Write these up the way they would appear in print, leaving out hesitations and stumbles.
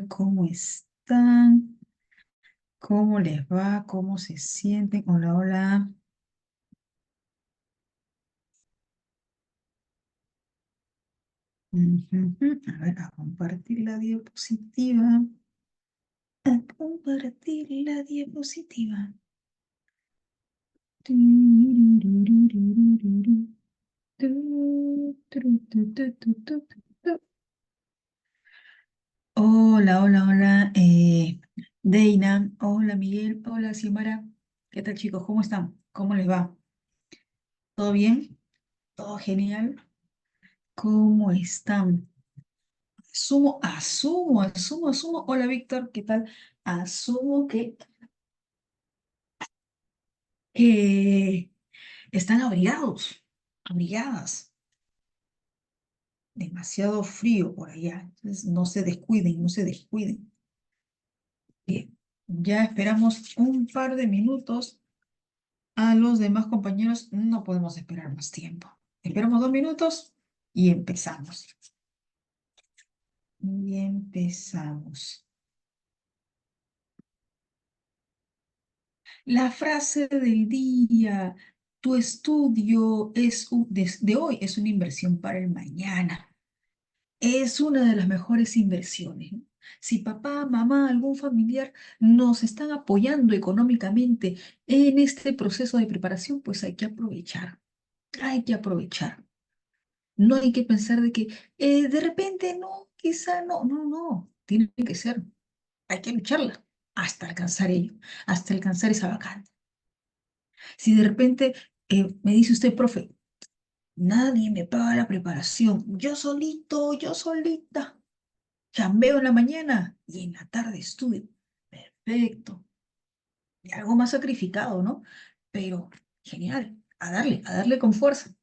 ¿Cómo están? ¿Cómo les va? ¿Cómo se sienten? Hola, hola. Ujujú. A ver, a compartir la diapositiva. A compartir la diapositiva. Tururururururu. Tu. Hola, hola, hola. Deina, hola Miguel, hola Xiomara. ¿Qué tal chicos? ¿Cómo están? ¿Cómo les va? ¿Todo bien? ¿Todo genial? ¿Cómo están? Asumo. Hola, Víctor, ¿qué tal? Asumo que están abrigados, abrigadas. Demasiado frío por allá. Entonces, no se descuiden, no se descuiden. Bien, ya esperamos un par de minutos. A los demás compañeros no podemos esperar más tiempo. Esperamos 2 minutos y empezamos. Y empezamos. La frase del día, tu estudio de hoy es una inversión para el mañana. Es una de las mejores inversiones, ¿no? Si papá, mamá, algún familiar nos están apoyando económicamente en este proceso de preparación, pues hay que aprovechar, hay que aprovechar. No hay que pensar de que de repente no, quizá no, no, no, tiene que ser, hay que lucharla hasta alcanzar ello, hasta alcanzar esa vacante. Si de repente me dice usted, profe, nadie me paga la preparación, yo solito, yo solita, chambeo en la mañana y en la tarde estudio. Perfecto. Y algo más sacrificado, ¿no? Pero genial, a darle con fuerza,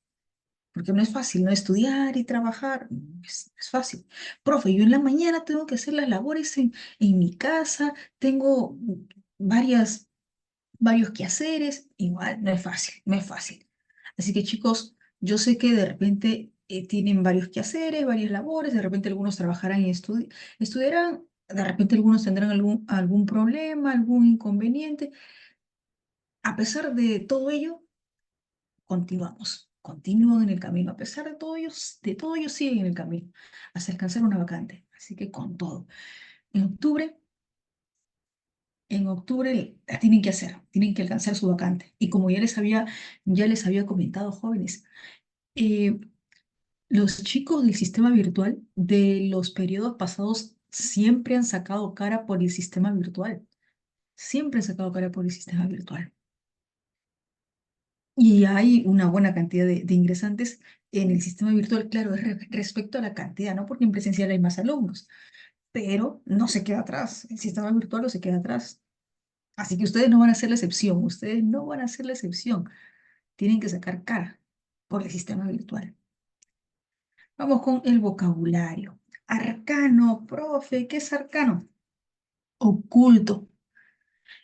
porque no es fácil, ¿no? Estudiar y trabajar, es fácil. Profe, yo en la mañana tengo que hacer las labores en mi casa, tengo varias varios quehaceres, igual no es fácil, no es fácil. Así que chicos, yo sé que de repente tienen varios quehaceres, varias labores, de repente algunos trabajarán y estudiarán, de repente algunos tendrán algún problema, algún inconveniente. A pesar de todo ello, continuamos, continúan en el camino. A pesar de todo ello siguen en el camino hasta alcanzar una vacante. Así que con todo. En octubre En octubre la tienen que hacer, tienen que alcanzar su vacante. Y como ya les había comentado, jóvenes, eh, los chicos del sistema virtual de los periodos pasados siempre han sacado cara por el sistema virtual. Siempre han sacado cara por el sistema virtual. Y hay una buena cantidad de ingresantes en el sistema virtual, claro, respecto a la cantidad, ¿no? Porque en presencial hay más alumnos, pero no se queda atrás. El sistema virtual no se queda atrás. Así que ustedes no van a ser la excepción, ustedes no van a ser la excepción. Tienen que sacar cara por el sistema virtual. Vamos con el vocabulario. Arcano, profe, ¿qué es arcano? Oculto,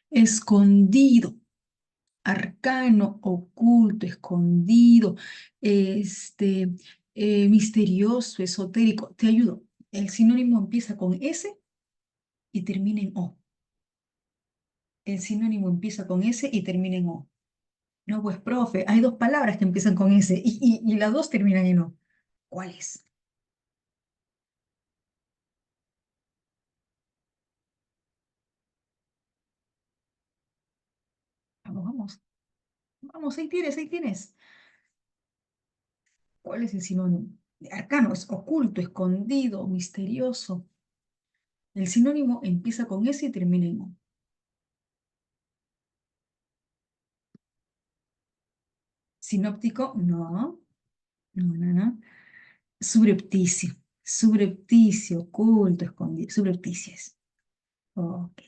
escondido. Arcano, oculto, escondido, este, misterioso, esotérico. Te ayudo. El sinónimo empieza con S y termina en O. El sinónimo empieza con S y termina en O. No, pues, profe, hay dos palabras que empiezan con S y las dos terminan en O. ¿Cuáles? Vamos, vamos. Vamos, ahí tienes, ahí tienes. ¿Cuál es el sinónimo? Arcano es oculto, escondido, misterioso. El sinónimo empieza con S y termina en O. Sinóptico, no, no, no, no. Subrepticio, subrepticio, oculto, escondido, subrepticias. Ok.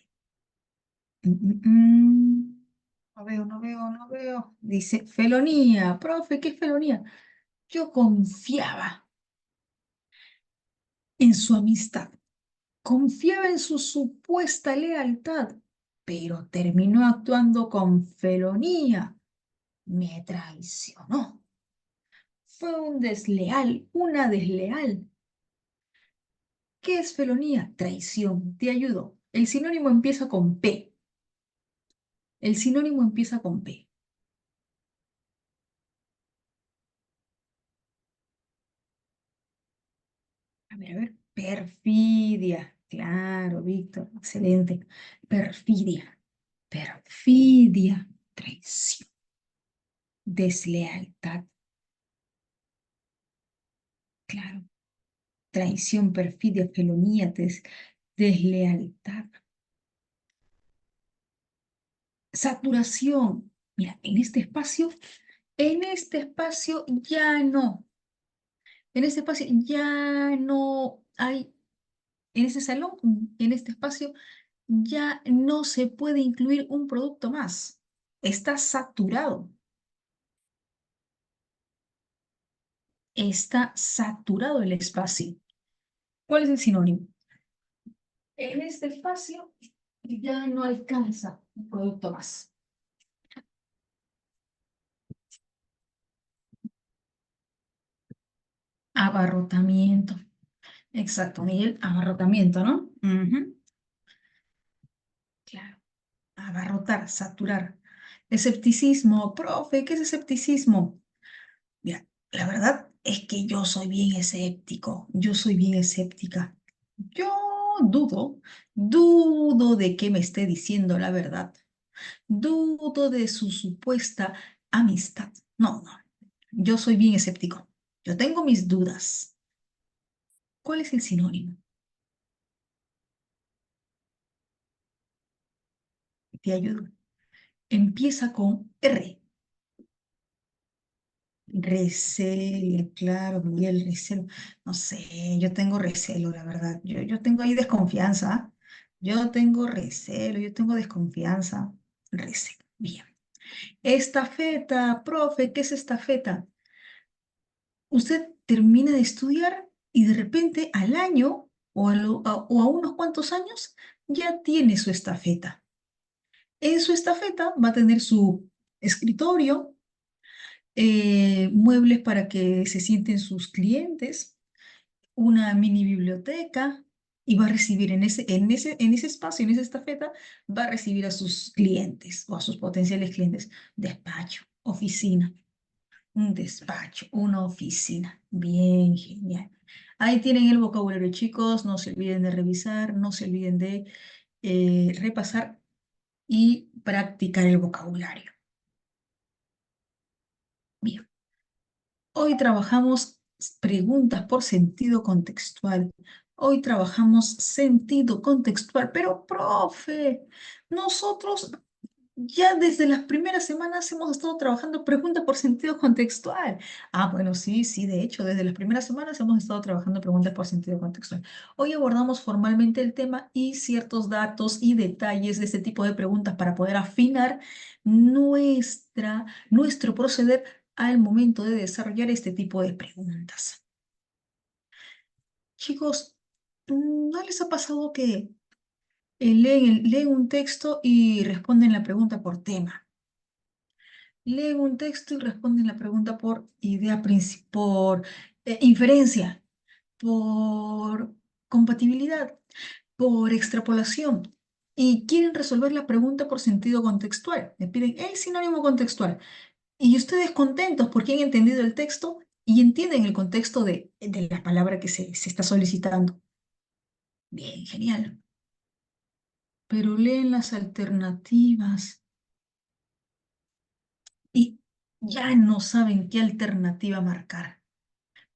No veo, no veo, no veo. Dice, felonía. Profe, ¿qué es felonía? Yo confiaba en su amistad, confiaba en su supuesta lealtad, pero terminó actuando con felonía. Me traicionó. Fue un desleal, una desleal. ¿Qué es felonía? Traición. Te ayudo. El sinónimo empieza con P. El sinónimo empieza con P. A ver. Perfidia. Claro, Víctor. Excelente. Perfidia. Perfidia. Traición. Deslealtad. Claro. Traición, perfidia, felonía, deslealtad. Saturación. Mira, en este espacio ya no. En este espacio ya no hay, en ese salón, en este espacio ya no se puede incluir un producto más. Está saturado. Está saturado el espacio. ¿Cuál es el sinónimo? En este espacio ya no alcanza un producto más. Abarrotamiento. Exacto, Miguel, abarrotamiento, ¿no? Ujú. Claro, abarrotar, saturar. Escepticismo, profe, ¿qué es escepticismo? Mira, la verdad es que yo soy bien escéptico, yo soy bien escéptica. Yo dudo de que me esté diciendo la verdad, dudo de su supuesta amistad. No, no, yo soy bien escéptico. Yo tengo mis dudas. ¿Cuál es el sinónimo? Te ayudo. Empieza con R. Recelo, claro, Miguel, recelo. No sé, yo tengo recelo, la verdad. Yo tengo ahí desconfianza. Yo tengo recelo, yo tengo desconfianza. Recelo. Bien. Estafeta, profe, ¿qué es estafeta? Usted termina de estudiar y de repente al año o a unos cuantos años ya tiene su estafeta. En su estafeta va a tener su escritorio, muebles para que se sienten sus clientes, una mini biblioteca y va a recibir en ese espacio, en esa estafeta, va a recibir a sus clientes o a sus potenciales clientes. Despacho, oficina, un despacho, una oficina. Bien, genial. Ahí tienen el vocabulario, chicos. No se olviden de revisar, no se olviden de repasar y practicar el vocabulario. Bien. Hoy trabajamos preguntas por sentido contextual. Hoy trabajamos sentido contextual. Pero, profe, nosotros ya desde las primeras semanas hemos estado trabajando preguntas por sentido contextual. Ah, bueno, sí, sí, de hecho, desde las primeras semanas hemos estado trabajando preguntas por sentido contextual. Hoy abordamos formalmente el tema y ciertos datos y detalles de este tipo de preguntas para poder afinar nuestro proceder al momento de desarrollar este tipo de preguntas. Chicos, ¿no les ha pasado que leen un texto y responden la pregunta por tema? Leen un texto y responden la pregunta por idea principal, por inferencia, por compatibilidad, por extrapolación. Y quieren resolver la pregunta por sentido contextual. Le piden el sinónimo contextual. Y ustedes contentos porque han entendido el texto y entienden el contexto de la palabra que se está solicitando. Bien, genial. Pero leen las alternativas y ya no saben qué alternativa marcar.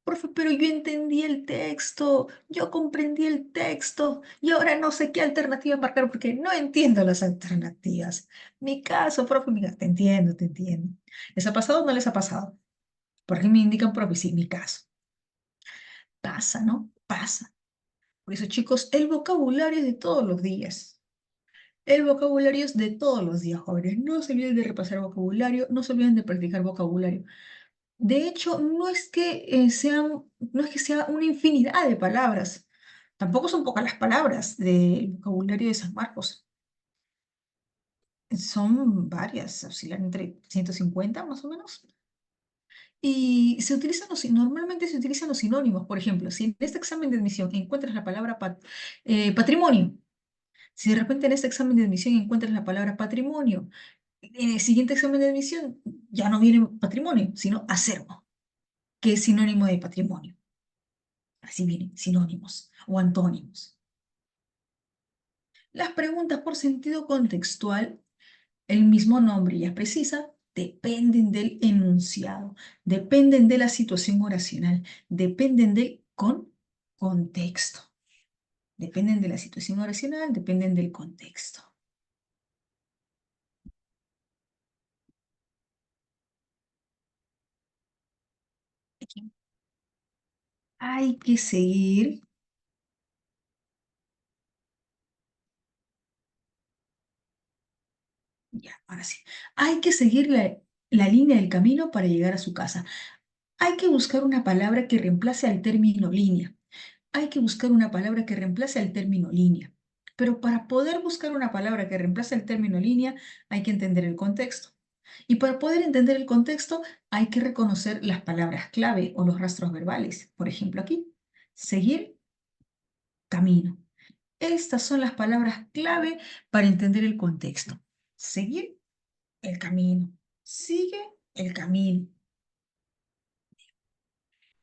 Profe, pero yo entendí el texto, yo comprendí el texto y ahora no sé qué alternativa marcar porque no entiendo las alternativas. Mi caso, profe, te entiendo, te entiendo. ¿Les ha pasado o no les ha pasado? ¿Por qué me indican, profe? Sí, mi caso. Pasa, ¿no? Pasa. Por eso, chicos, el vocabulario es de todos los días. El vocabulario es de todos los días, jóvenes. No se olviden de repasar vocabulario, no se olviden de practicar vocabulario. De hecho, no es que sea una infinidad de palabras. Tampoco son pocas las palabras del vocabulario de San Marcos. Son varias, oscilan entre 150 más o menos. Y normalmente se utilizan los sinónimos. Por ejemplo, si en este examen de admisión encuentras la palabra patrimonio, si de repente en este examen de admisión encuentras la palabra patrimonio, en el siguiente examen de admisión ya no viene patrimonio, sino acervo, que es sinónimo de patrimonio. Así vienen sinónimos o antónimos. Las preguntas por sentido contextual, el mismo nombre ya precisa, dependen del enunciado, dependen de la situación oracional, dependen del contexto. Dependen de la situación oracional, dependen del contexto. Hay que seguir, ya, ahora sí, hay que seguir la línea del camino para llegar a su casa. Hay que buscar una palabra que reemplace al término línea. Hay que buscar una palabra que reemplace al término línea. Pero para poder buscar una palabra que reemplace el término línea, hay que entender el contexto. Y para poder entender el contexto, hay que reconocer las palabras clave o los rastros verbales. Por ejemplo, aquí, seguir camino. Estas son las palabras clave para entender el contexto. Seguir el camino. Sigue el camino.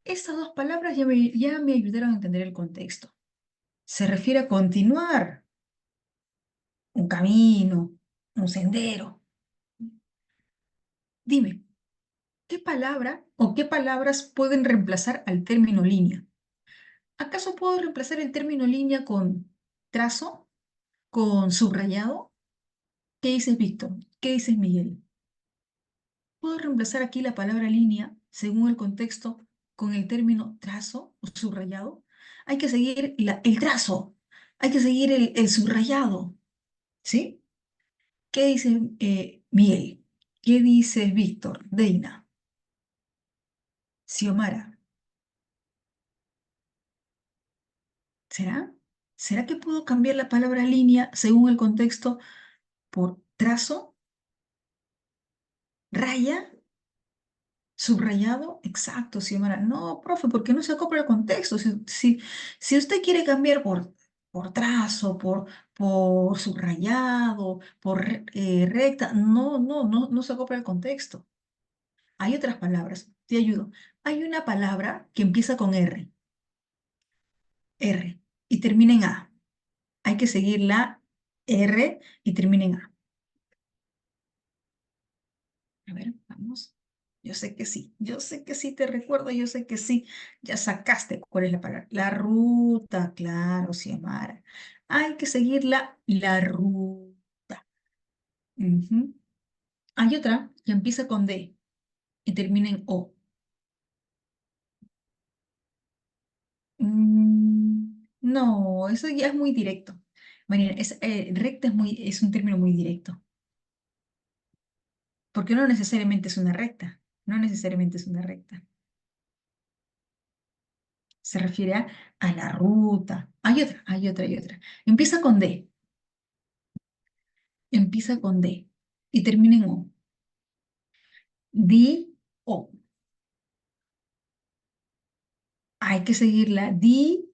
Estas dos palabras ya me ayudaron a entender el contexto. Se refiere a continuar un camino, un sendero. Dime, ¿qué palabra o qué palabras pueden reemplazar al término línea? ¿Acaso puedo reemplazar el término línea con trazo, con subrayado? ¿Qué dices, Víctor? ¿Qué dices, Miguel? ¿Puedo reemplazar aquí la palabra línea, según el contexto, con el término trazo o subrayado? Hay que seguir el trazo, hay que seguir el subrayado, ¿sí? ¿Qué dice Miguel? ¿Qué dice Víctor? Deina, Xiomara, ¿será? ¿Será que puedo cambiar la palabra línea según el contexto por trazo, raya? ¿Subrayado? Exacto, Xiomara. No, profe, porque no se acopla al contexto. Si usted quiere cambiar por trazo, por subrayado, por recta, no se acopla al contexto. Hay otras palabras, te ayudo. Hay una palabra que empieza con R, y termina en A. Hay que seguir la R y termina en A. A ver, vamos. Yo sé que sí, te recuerdo, yo sé que sí. Ya sacaste cuál es la palabra. La ruta, claro, Xiomara. Hay que seguir la ruta. Ujú. Hay otra que empieza con D y termina en O. No, eso ya es muy directo. Marina, recta es un término muy directo, porque no necesariamente es una recta. No necesariamente es una recta. Se refiere a la ruta. Hay otra. Empieza con D y termina en O. Di, O. Hay que seguirla. Di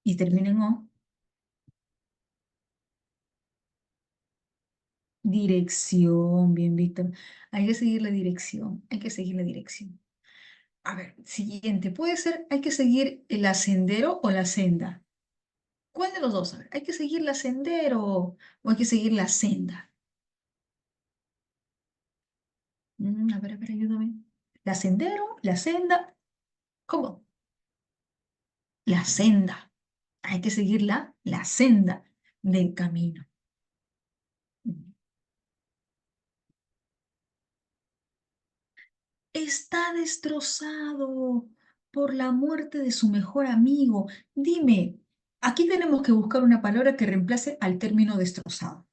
y termina en O. Dirección, bien, Víctor. Hay que seguir la dirección. Hay que seguir la dirección. A ver, siguiente. Puede ser, hay que seguir el sendero o la senda. ¿Cuál de los dos? A ver, ¿hay que seguir la sendero o hay que seguir la senda? A ver, ayúdame. ¿La sendero? ¿La senda? ¿Cómo? La senda. Hay que seguir la senda del camino. Está destrozado por la muerte de su mejor amigo. Dime, aquí tenemos que buscar una palabra que reemplace al término destrozado.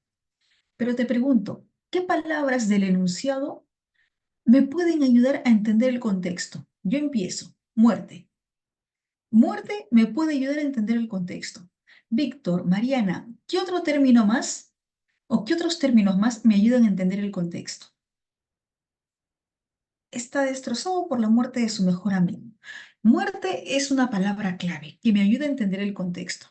Pero te pregunto, ¿qué palabras del enunciado me pueden ayudar a entender el contexto? Yo empiezo. Muerte. Muerte me puede ayudar a entender el contexto. Víctor, Mariana, ¿qué otro término más o qué otros términos más me ayudan a entender el contexto? Está destrozado por la muerte de su mejor amigo. Muerte es una palabra clave que me ayuda a entender el contexto.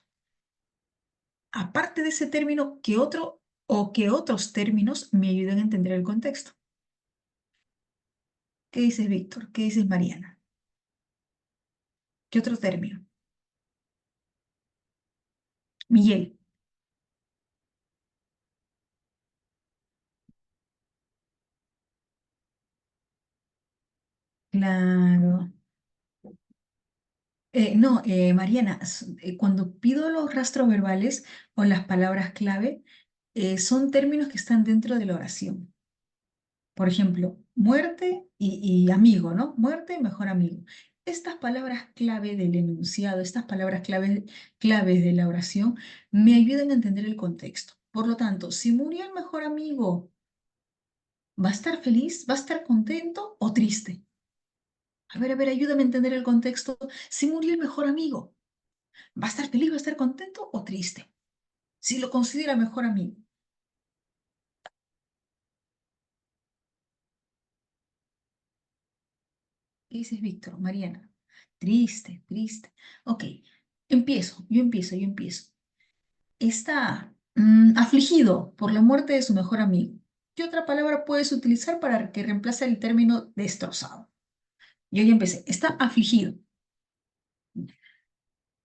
Aparte de ese término, ¿qué otro o qué otros términos me ayudan a entender el contexto? ¿Qué dices, Víctor? ¿Qué dices, Mariana? ¿Qué otro término? Miguel. Claro. No, Mariana, cuando pido los rastros verbales o las palabras clave, son términos que están dentro de la oración. Por ejemplo, muerte y amigo, ¿no? Muerte, mejor amigo. Estas palabras clave del enunciado, estas palabras claves de la oración, me ayudan a entender el contexto. Por lo tanto, si murió el mejor amigo, ¿va a estar feliz? ¿Va a estar contento o triste? A ver, ayúdame a entender el contexto. Si murió el mejor amigo, ¿va a estar feliz? ¿Va a estar contento o triste? Si lo considera mejor amigo. ¿Qué dices, Víctor? Mariana. Triste, triste. Ok, yo empiezo. Está afligido por la muerte de su mejor amigo. ¿Qué otra palabra puedes utilizar para que reemplace el término destrozado? Yo ya empecé. Está afligido.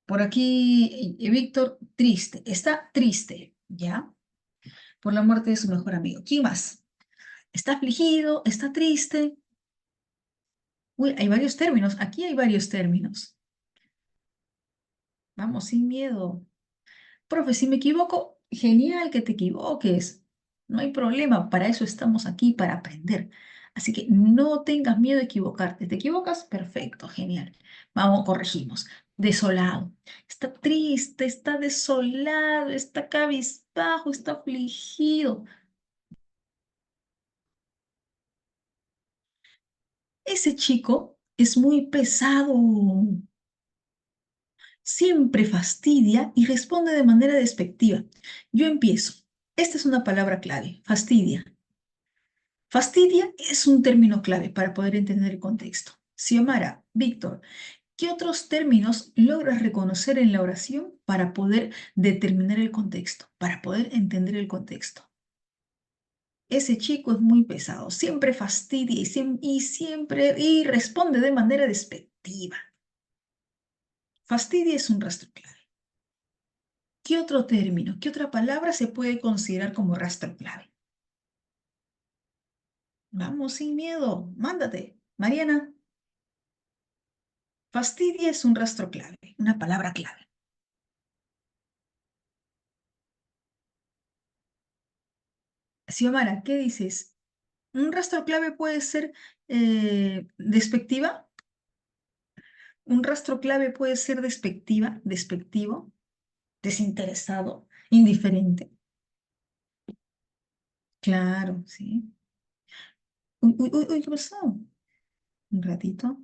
Por aquí, Víctor, triste. Está triste, ¿ya? Por la muerte de su mejor amigo. ¿Quién más? Está afligido, está triste. Uy, hay varios términos. Aquí hay varios términos. Vamos, sin miedo. Profe, si me equivoco, genial que te equivoques. No hay problema, para eso estamos aquí, para aprender. Así que no tengas miedo de equivocarte. ¿Te equivocas? Perfecto, genial. Vamos, corregimos. Desolado. Está triste, está desolado, está cabizbajo, está afligido. Ese chico es muy pesado. Siempre fastidia y responde de manera despectiva. Yo empiezo. Esta es una palabra clave, fastidia. Fastidia es un término clave para poder entender el contexto. Xiomara, Víctor, ¿qué otros términos logras reconocer en la oración para poder determinar el contexto, para poder entender el contexto? Ese chico es muy pesado, siempre fastidia y responde de manera despectiva. Fastidia es un rastro clave. ¿Qué otro término, qué otra palabra se puede considerar como rastro clave? Vamos sin miedo, mándate. Mariana. Fastidia es un rastro clave, una palabra clave. Xiomara, ¿qué dices? ¿Un rastro clave puede ser despectiva? ¿Un rastro clave puede ser despectiva, despectivo, desinteresado, indiferente? Claro, sí. Uy, uy, uy, uy, ¿qué pasó? Un ratito.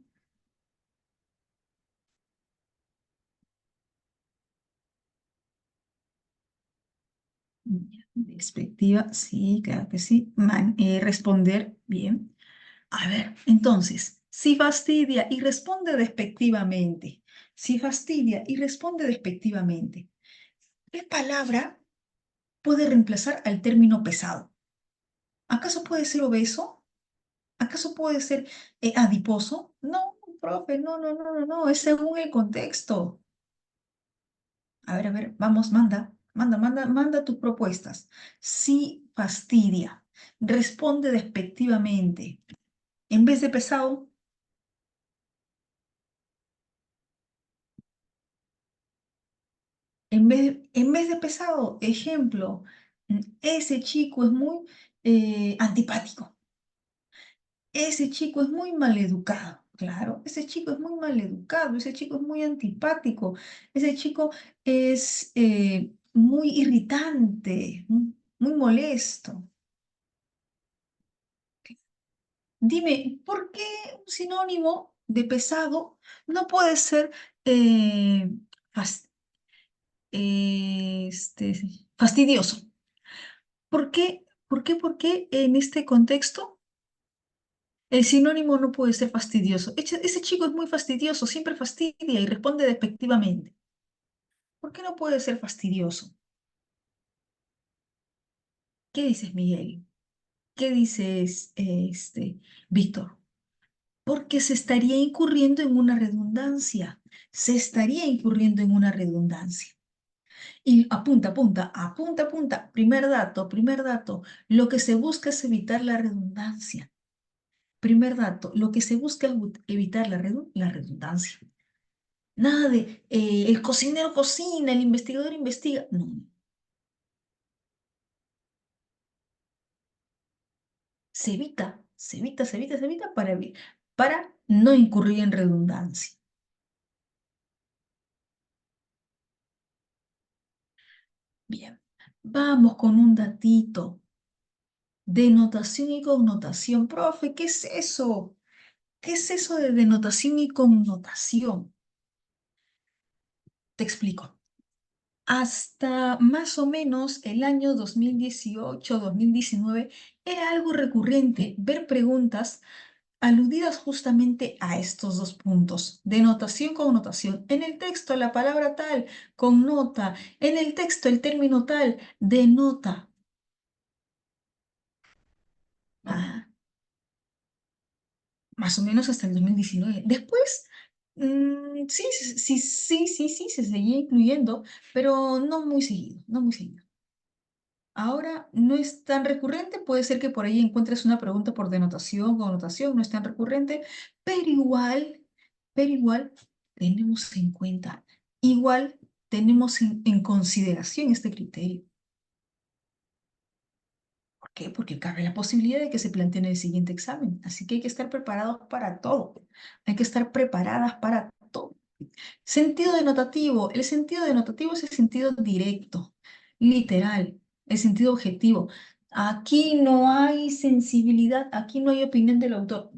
Ya, despectiva, sí, claro que sí. Responder, bien. A ver, entonces, si fastidia y responde despectivamente, si fastidia y responde despectivamente, ¿qué palabra puede reemplazar al término pesado? ¿Acaso puede ser obeso? ¿Acaso puede ser adiposo? No, profe, no, no, no, no, no, es según el contexto. A ver, vamos, manda tus propuestas. Si fastidia, responde despectivamente, en vez de pesado, en vez de pesado, ejemplo, ese chico es muy antipático. Ese chico es muy maleducado, claro, ese chico es muy maleducado, ese chico es muy antipático, ese chico es muy irritante, muy molesto. Dime, ¿por qué un sinónimo de pesado no puede ser eh, fas- fastidioso? ¿Por qué en este contexto? El sinónimo no puede ser fastidioso. Ese chico es muy fastidioso, siempre fastidia y responde despectivamente. ¿Por qué no puede ser fastidioso? ¿Qué dices, Miguel? ¿Qué dices, Víctor? Porque se estaría incurriendo en una redundancia. Se estaría incurriendo en una redundancia. Y apunta, apunta, apunta, apunta. Primer dato, primer dato. Lo que se busca es evitar la redundancia. Primer dato, lo que se busca es evitar la redundancia. Nada de el cocinero cocina, el investigador investiga. No, no. Se evita, se evita, se evita, se evita para no incurrir en redundancia. Bien, vamos con un datito. Denotación y connotación. Profe, ¿qué es eso? ¿Qué es eso de denotación y connotación? Te explico. Hasta más o menos el año 2018-2019 era algo recurrente ver preguntas aludidas justamente a estos dos puntos, denotación, connotación. En el texto la palabra tal connota, en el texto el término tal denota. Ah, más o menos hasta el 2019. Después, sí, sí, sí, sí, sí, se seguía incluyendo, pero no muy seguido, no muy seguido. Ahora no es tan recurrente, puede ser que por ahí encuentres una pregunta por denotación, connotación, no es tan recurrente, pero igual tenemos en cuenta, igual tenemos en consideración este criterio. ¿Por qué? Porque cabe la posibilidad de que se plantee en el siguiente examen, así que hay que estar preparados para todo, hay que estar preparadas para todo. Sentido denotativo. El sentido denotativo es el sentido directo, literal, el sentido objetivo. Aquí no hay sensibilidad, aquí no hay opinión del autor.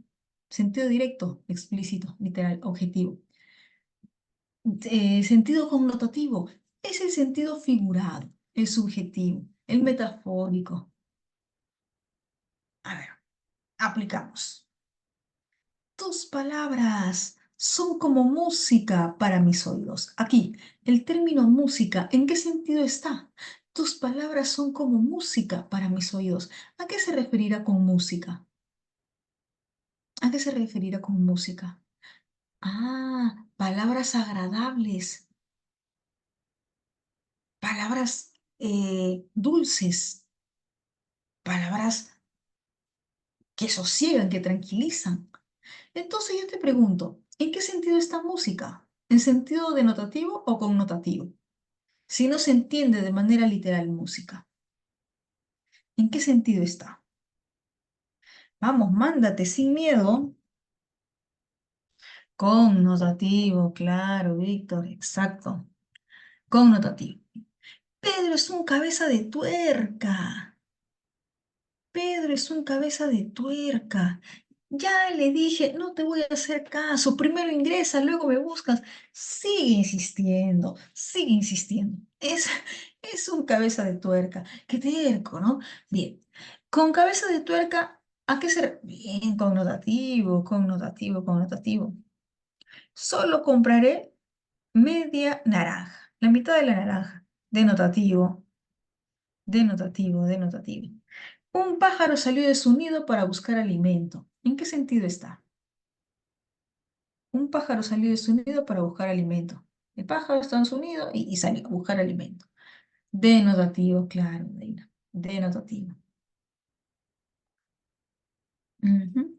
Sentido directo, explícito, literal, objetivo. Sentido connotativo es el sentido figurado, el subjetivo, el metafórico. A ver, aplicamos. Tus palabras son como música para mis oídos. Aquí, el término música, ¿en qué sentido está? Tus palabras son como música para mis oídos. ¿A qué se referirá con música? ¿A qué se referirá con música? Ah, palabras agradables, palabras dulces, palabras que sosiegan, que tranquilizan. Entonces yo te pregunto, ¿en qué sentido está música? ¿En sentido denotativo o connotativo? Si no se entiende de manera literal música, ¿en qué sentido está? Vamos, mándate sin miedo. Connotativo, claro, Víctor, exacto. Connotativo. Pedro es un cabeza de tuerca. Pedro es un cabeza de tuerca. Ya le dije, no te voy a hacer caso. Primero ingresa, luego me buscas. Sigue insistiendo, sigue insistiendo. Es un cabeza de tuerca. Qué terco, ¿no? Bien. Con cabeza de tuerca, ¿a qué se... Bien, connotativo, connotativo, connotativo. Solo compraré media naranja, la mitad de la naranja. Denotativo, denotativo, denotativo. Un pájaro salió de su nido para buscar alimento. ¿En qué sentido está? Un pájaro salió de su nido para buscar alimento. El pájaro está en su nido y sale a buscar alimento. Denotativo, claro, Deina. Denotativo. Ujú.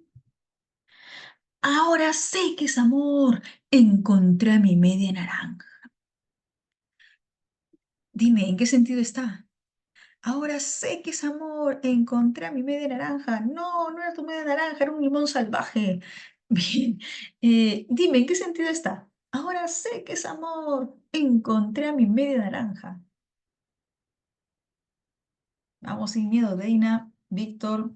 Ahora sé que es amor. Encontré a mi media naranja. Dime, ¿en qué sentido está? Ahora sé que es amor. Encontré a mi media naranja. No, no era tu media naranja, era un limón salvaje. Bien. Dime, ¿en qué sentido está? Ahora sé que es amor. Encontré a mi media naranja. Vamos sin miedo, Deina, Víctor.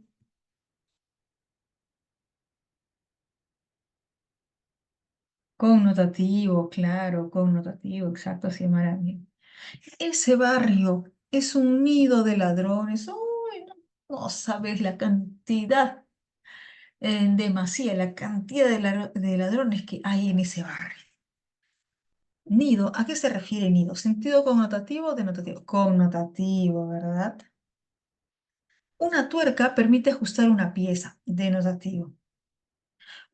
Connotativo, claro, connotativo, exacto, así maravilla. Ese barrio es un nido de ladrones. Uy, no, no sabes la cantidad En demasía la cantidad de ladrones que hay en ese barrio. Nido, ¿a qué se refiere nido? ¿Sentido connotativo o denotativo? Connotativo, ¿verdad? Una tuerca permite ajustar una pieza, denotativo.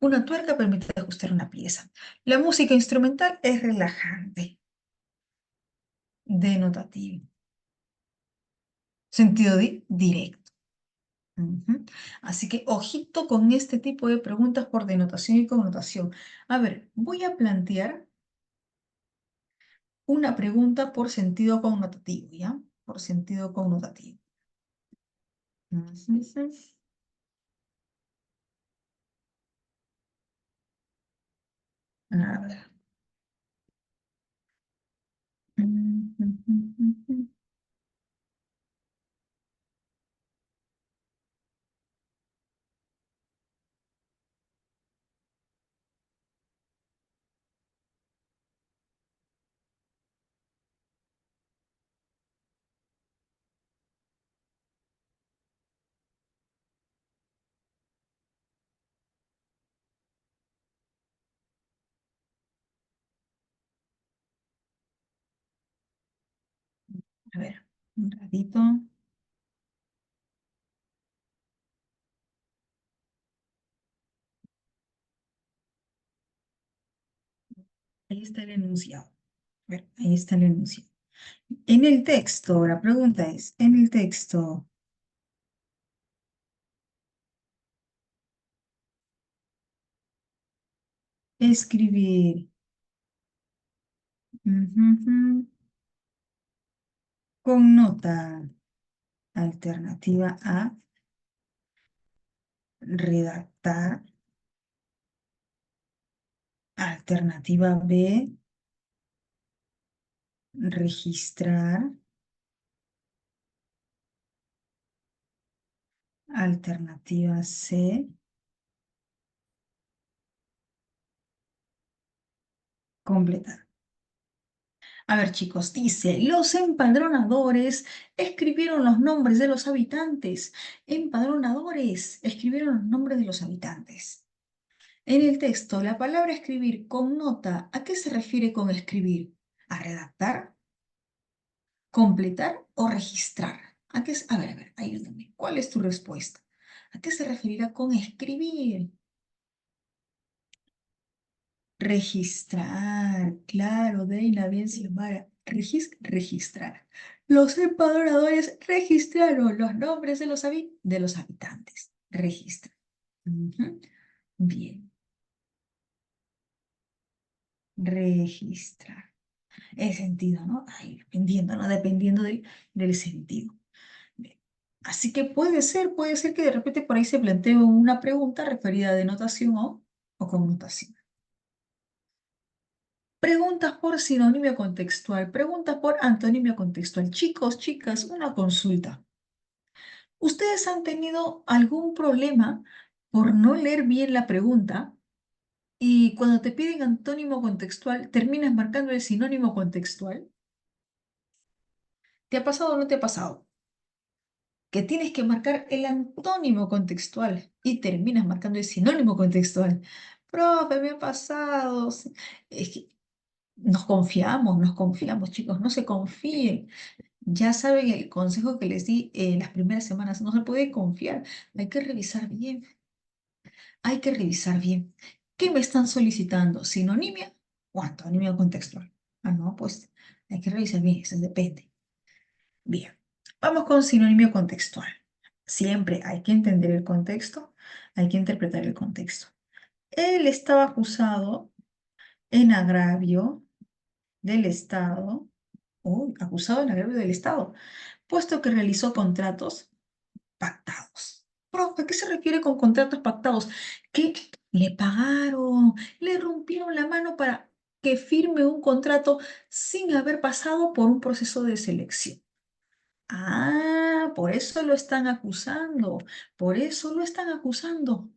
Una tuerca permite ajustar una pieza. La música instrumental es relajante, denotativo. Sentido directo. Ujú. Así que ojito con este tipo de preguntas por denotación y connotación. A ver, voy a plantear una pregunta por sentido connotativo, ¿ya? Por sentido connotativo. Ujú. A ver. Ujú. A ver, un ratito. Ahí está el enunciado. A ver, ahí está el enunciado. En el texto, la pregunta es, en el texto, escribir ujujú, con nota alternativa A, redactar, alternativa B, registrar, alternativa C, completar. A ver, chicos, dice, los empadronadores escribieron los nombres de los habitantes. Empadronadores escribieron los nombres de los habitantes. En el texto, la palabra escribir con nota, ¿a qué se refiere con escribir? ¿A redactar, completar o registrar? A ver, ayúdame. ¿Cuál es tu respuesta? ¿A qué se referirá con escribir? Registrar, claro, Deina, bien Xiomara. Registrar. Los empadronadores registraron los nombres de de los habitantes. Registra. Ujú. Bien, registrar. El sentido, ¿no? Ay, dependiendo, ¿no? Dependiendo del sentido. Bien. Así que puede ser que de repente por ahí se plantee una pregunta referida a denotación o connotación. Preguntas por sinónimo contextual, preguntas por antónimo contextual. Chicos, chicas, una consulta. ¿Ustedes han tenido algún problema por no leer bien la pregunta y cuando te piden antónimo contextual terminas marcando el sinónimo contextual? ¿Te ha pasado o no te ha pasado? Que tienes que marcar el antónimo contextual y terminas marcando el sinónimo contextual. Profe, me ha pasado. Sí. Es que nos confiamos, chicos, no se confíen. Ya saben el consejo que les di las primeras semanas, no se puede confiar, hay que revisar bien, hay que revisar bien. ¿Qué me están solicitando? ¿Sinonimia o antonimia contextual? Ah, no, pues hay que revisar bien, eso depende. Bien, vamos con sinónimo contextual. Siempre hay que entender el contexto, hay que interpretar el contexto. Él estaba acusado en agravio del Estado, acusado en agravio del Estado, puesto que realizó contratos pactados. Profe, ¿a qué se refiere con contratos pactados? Que le pagaron, le rompieron la mano para que firme un contrato sin haber pasado por un proceso de selección. Ah, por eso lo están acusando, por eso lo están acusando,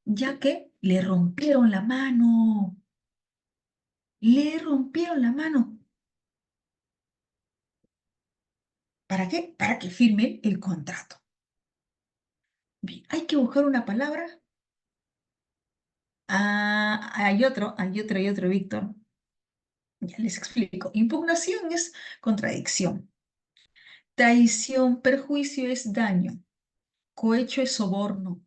ya que le rompieron la mano, le rompieron la mano. ¿Para qué? Para que firme el contrato. Bien, hay que buscar una palabra. Hay otro, Víctor. Ya les explico. Impugnación es contradicción. Traición, perjuicio es daño. Cohecho es soborno.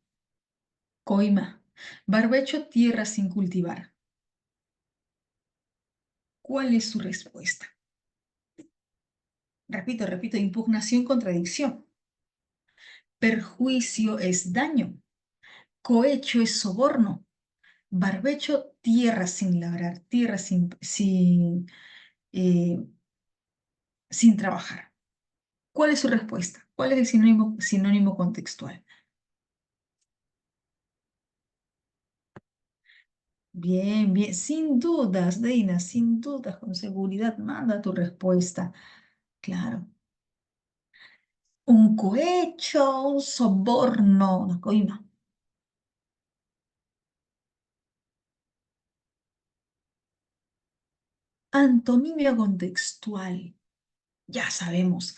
Coima. Barbecho, tierra sin cultivar. ¿Cuál es su respuesta? Repito, impugnación, contradicción. Perjuicio es daño. Cohecho es soborno. Barbecho, tierra sin labrar, tierra eh, sin trabajar. ¿Cuál es su respuesta? ¿Cuál es el sinónimo contextual? Bien, bien, sin dudas, Deina, sin dudas, con seguridad, manda tu respuesta. Claro. Un cohecho, un soborno, una coima. Antonimia contextual. Ya sabemos.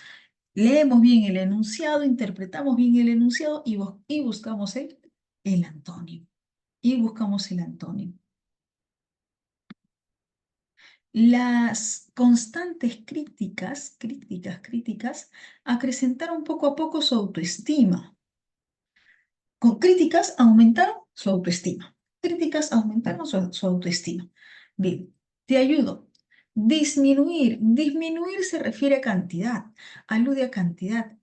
Leemos bien el enunciado, interpretamos bien el enunciado y buscamos el antónimo. Y buscamos el antónimo. Las constantes críticas, acrecentaron poco a poco su autoestima. Con críticas aumentaron su autoestima. Críticas aumentaron su autoestima. Bien, te ayudo. Disminuir. Disminuir se refiere a cantidad, alude a cantidad.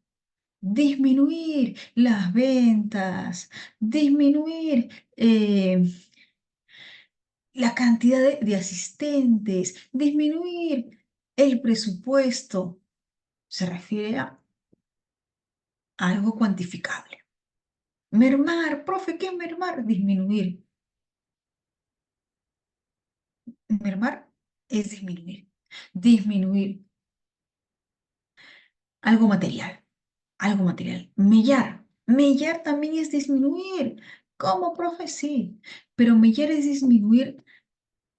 Disminuir las ventas, disminuir la cantidad de asistentes, disminuir el presupuesto. Se refiere a algo cuantificable. Mermar, profe, ¿qué es mermar? Disminuir. Mermar es disminuir. Disminuir algo material, algo material. Mellar. Mellar también es disminuir. ¿Cómo, profe? Sí, pero mellar es disminuir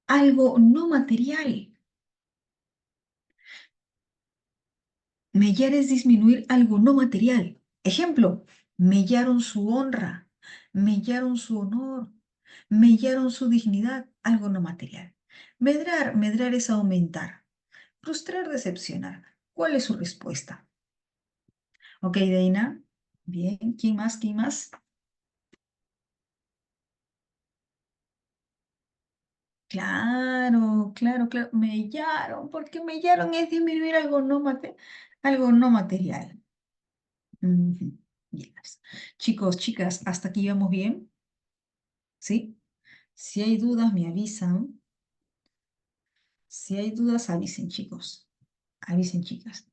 algo no material. Mellar es disminuir algo no material. Ejemplo, mellaron su honra, mellaron su honor, mellaron su dignidad, algo no material. Medrar es aumentar. Frustrar, decepcionar. ¿Cuál es su respuesta? Ok, Deina. Bien, ¿quién más? ¿Quién más? Claro, claro, claro. Mellaron, porque mellaron es disminuir algo no material. Ujú. Yes. Chicos, chicas, hasta aquí vamos bien, ¿sí? Si hay dudas, me avisan. Si hay dudas, avisen, chicos. Avisen, chicas.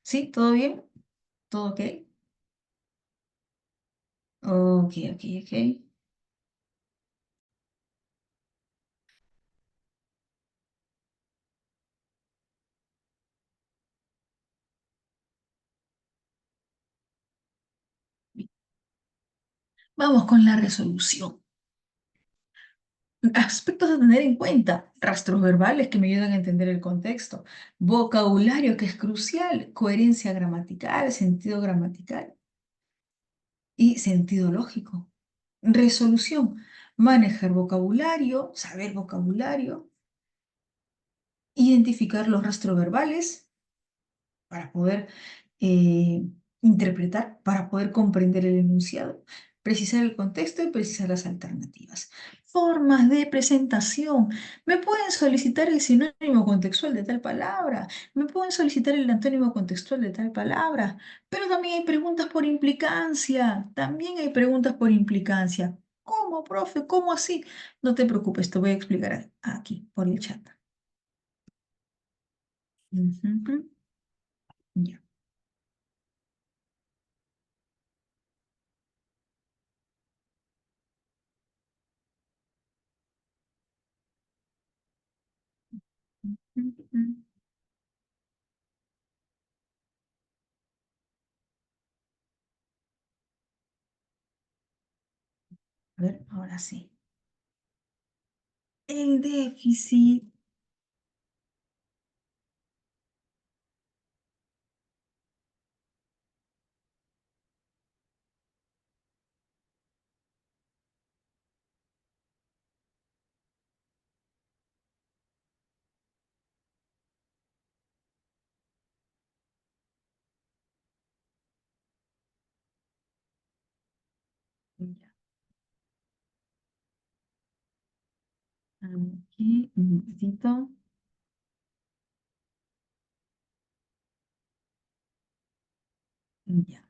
¿Sí? ¿Todo bien? ¿Todo ok? Ok, ok, ok. Bien. Vamos con la resolución. Aspectos a tener en cuenta. Rastros verbales que me ayudan a entender el contexto. Vocabulario que es crucial. Coherencia gramatical, sentido gramatical y sentido lógico. Resolución. Manejar vocabulario, saber vocabulario, identificar los rastros verbales para poder eh, interpretar, para poder comprender el enunciado, precisar el contexto y precisar las alternativas. Formas de presentación. Me pueden solicitar el sinónimo contextual de tal palabra, me pueden solicitar el antónimo contextual de tal palabra, pero también hay preguntas por implicancia, también hay preguntas por implicancia. ¿Cómo, profe? ¿Cómo así? No te preocupes, te voy a explicar aquí, por el chat. Ujú, ya. Ujú. A ver, ahora sí. El déficit. Ya. Aquí, un momentito. Ya.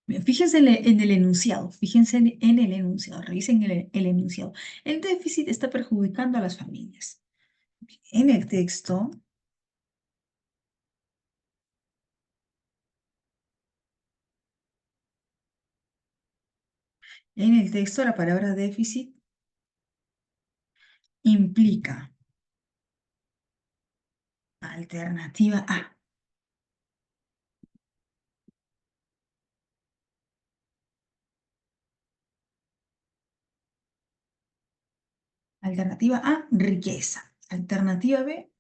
Bien, fíjense en el enunciado, fíjense en el enunciado, revisen el enunciado. El déficit está perjudicando a las familias. En el texto, la palabra déficit implica alternativa A. Alternativa A, riqueza. Alternativa B,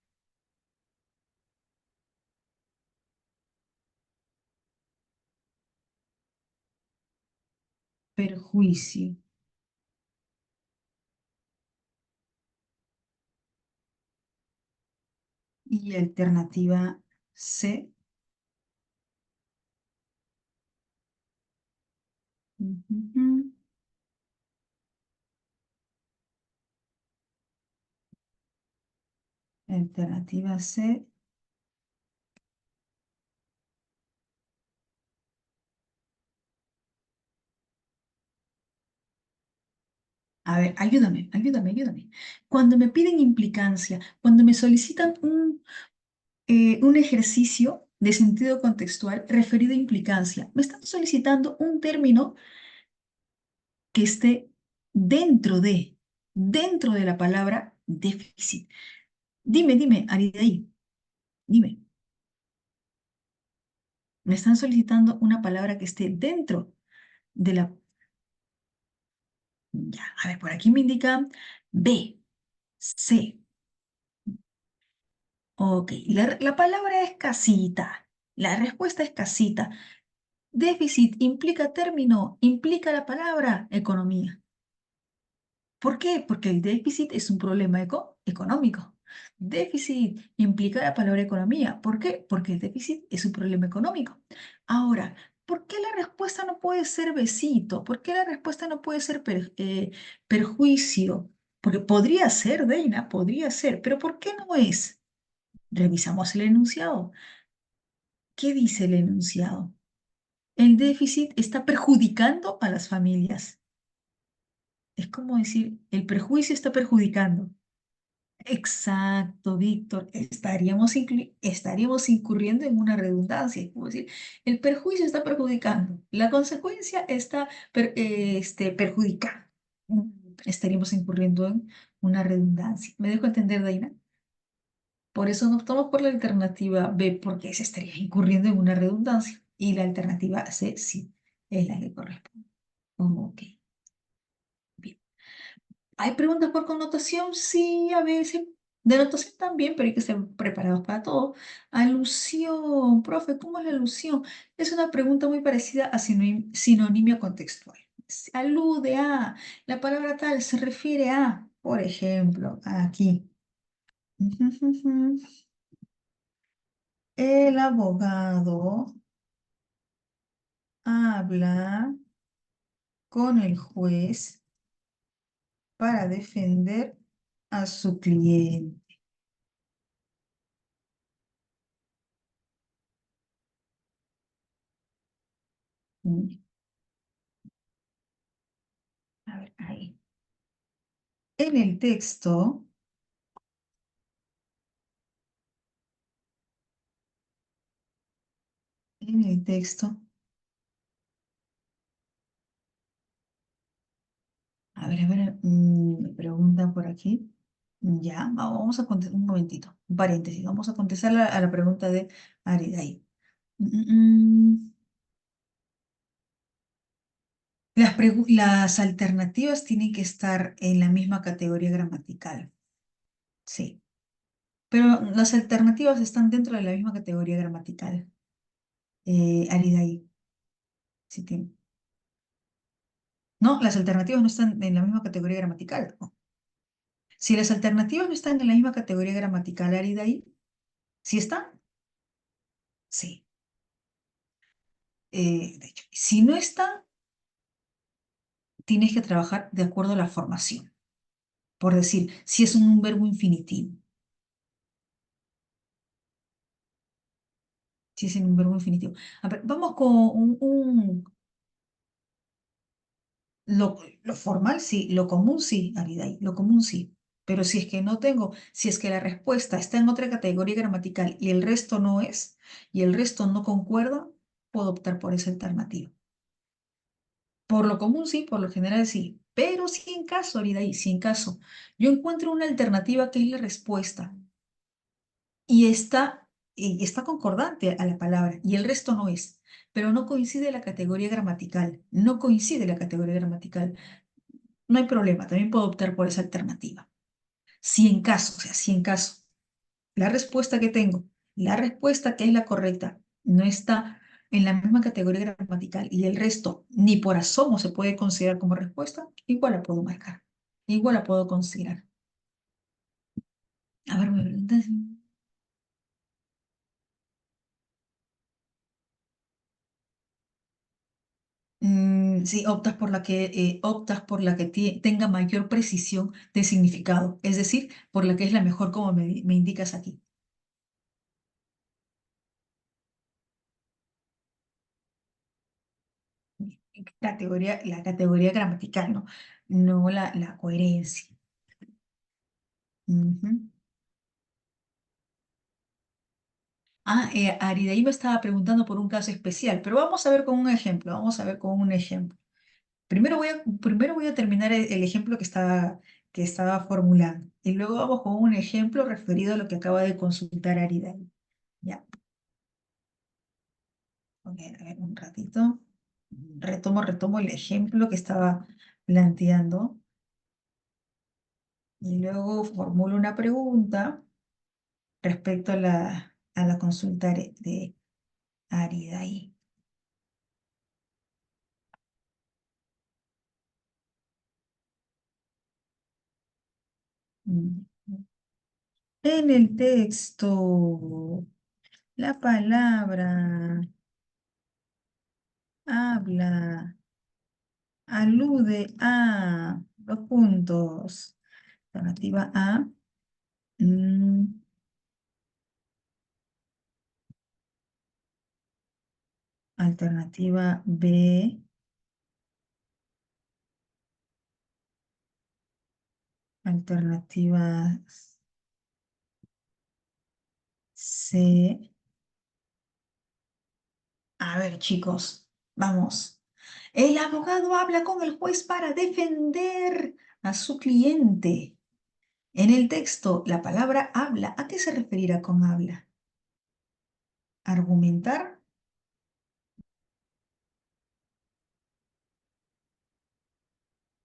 perjuicio. Y alternativa C, ujujú, alternativa C. A ver, ayúdame, ayúdame, ayúdame. Cuando me piden implicancia, cuando me solicitan un ejercicio de sentido contextual referido a implicancia, me están solicitando un término que esté dentro de la palabra déficit. Dime, dime, Aridaí, dime. Me están solicitando una palabra que esté dentro de la... Ya, a ver, por aquí me indica B, C. Ok, la palabra es casita. La respuesta es casita. Déficit implica término, implica la palabra economía. ¿Por qué? Porque el déficit es un problema económico. Déficit implica la palabra economía. ¿Por qué? Porque el déficit es un problema económico. Ahora, ¿por qué la respuesta no puede ser besito? ¿Por qué la respuesta no puede ser perjuicio? Porque podría ser, Deina, podría ser, pero ¿por qué no es? Revisamos el enunciado. ¿Qué dice el enunciado? El déficit está perjudicando a las familias. Es como decir, el perjuicio está perjudicando. Exacto, Víctor. Estaríamos incurriendo en una redundancia. Es como decir, el perjuicio está perjudicando, la consecuencia está perjudicando. Estaríamos incurriendo en una redundancia. ¿Me dejo entender, Daina? Por eso no optamos por la alternativa B, porque se estaría incurriendo en una redundancia. Y la alternativa C sí, es la que corresponde. Ok, bien. ¿Hay preguntas por connotación? Sí, a veces. Denotación también, pero hay que estar preparados para todo. Alusión, profe, ¿cómo es la alusión? Es una pregunta muy parecida a sinonimia contextual. Alude a, la palabra tal se refiere a, por ejemplo, aquí. El abogado habla con el juez para defender a su cliente. A ver, ahí. En el texto, en el texto, a ver, me preguntan por aquí. Ya, vamos a contestar un momentito, un paréntesis. Vamos a contestar a la pregunta de Ariday. Las alternativas tienen que estar en la misma categoría gramatical. Sí. Pero las alternativas están dentro de la misma categoría gramatical. Ariday. Sí tiene. No, las alternativas no están en la misma categoría gramatical. No. Si las alternativas no están en la misma categoría gramatical, Ariday, ¿sí están? Sí. De hecho, si no están, tienes que trabajar de acuerdo a la formación. Por decir, si es un verbo infinitivo, si es en un verbo infinitivo. A ver, vamos con lo formal, sí, lo común, sí, Aridai, lo común, sí. Pero si es que no tengo, si es que la respuesta está en otra categoría gramatical y el resto no es, y el resto no concuerda, puedo optar por esa alternativa. Por lo común, sí, por lo general, sí. Pero si en caso, Aridai, si en caso yo encuentro una alternativa que es la respuesta y está concordante a la palabra y el resto no es, pero no coincide la categoría gramatical, no coincide la categoría gramatical, no hay problema, también puedo optar por esa alternativa. Si en caso, o sea, si en caso, la respuesta que tengo, la respuesta que es la correcta, no está en la misma categoría gramatical y el resto ni por asomo se puede considerar como respuesta, igual la puedo marcar, igual la puedo considerar. A ver, me preguntas. Sí, optas por la que tenga mayor precisión de significado, es decir, por la que es la mejor como me indicas aquí. La categoría gramatical, ¿no? No la coherencia. Ujú. Aridaí me estaba preguntando por un caso especial, pero vamos a ver con un ejemplo, vamos a ver con un ejemplo. Primero voy a terminar el ejemplo que estaba formulando y luego vamos con un ejemplo referido a lo que acaba de consultar Aridaí. Ya, a ver, un ratito. Retomo el ejemplo que estaba planteando y luego formulo una pregunta respecto a la consulta de Aridaí. Mm. En el texto, la palabra habla, alude a los puntos. Alternativa A, mm, alternativa B, alternativa C. A ver, chicos, vamos. El abogado habla con el juez para defender a su cliente. En el texto, la palabra habla, ¿a qué se referirá con habla? Argumentar,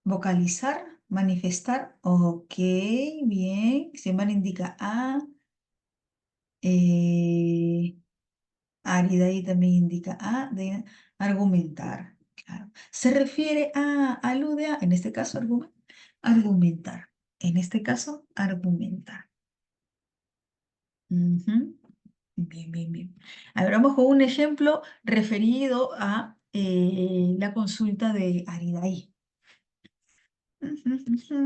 vocalizar, manifestar. Ok, bien. Semana indica A. Eh, Árida ahí también indica A de argumentar. Claro. Se refiere a, alude a, en este caso, argumentar. En este caso, argumentar. Ujú. Bien, bien, bien. A ver, vamos con un ejemplo referido a la consulta de Aridaí. Ujú, ujú.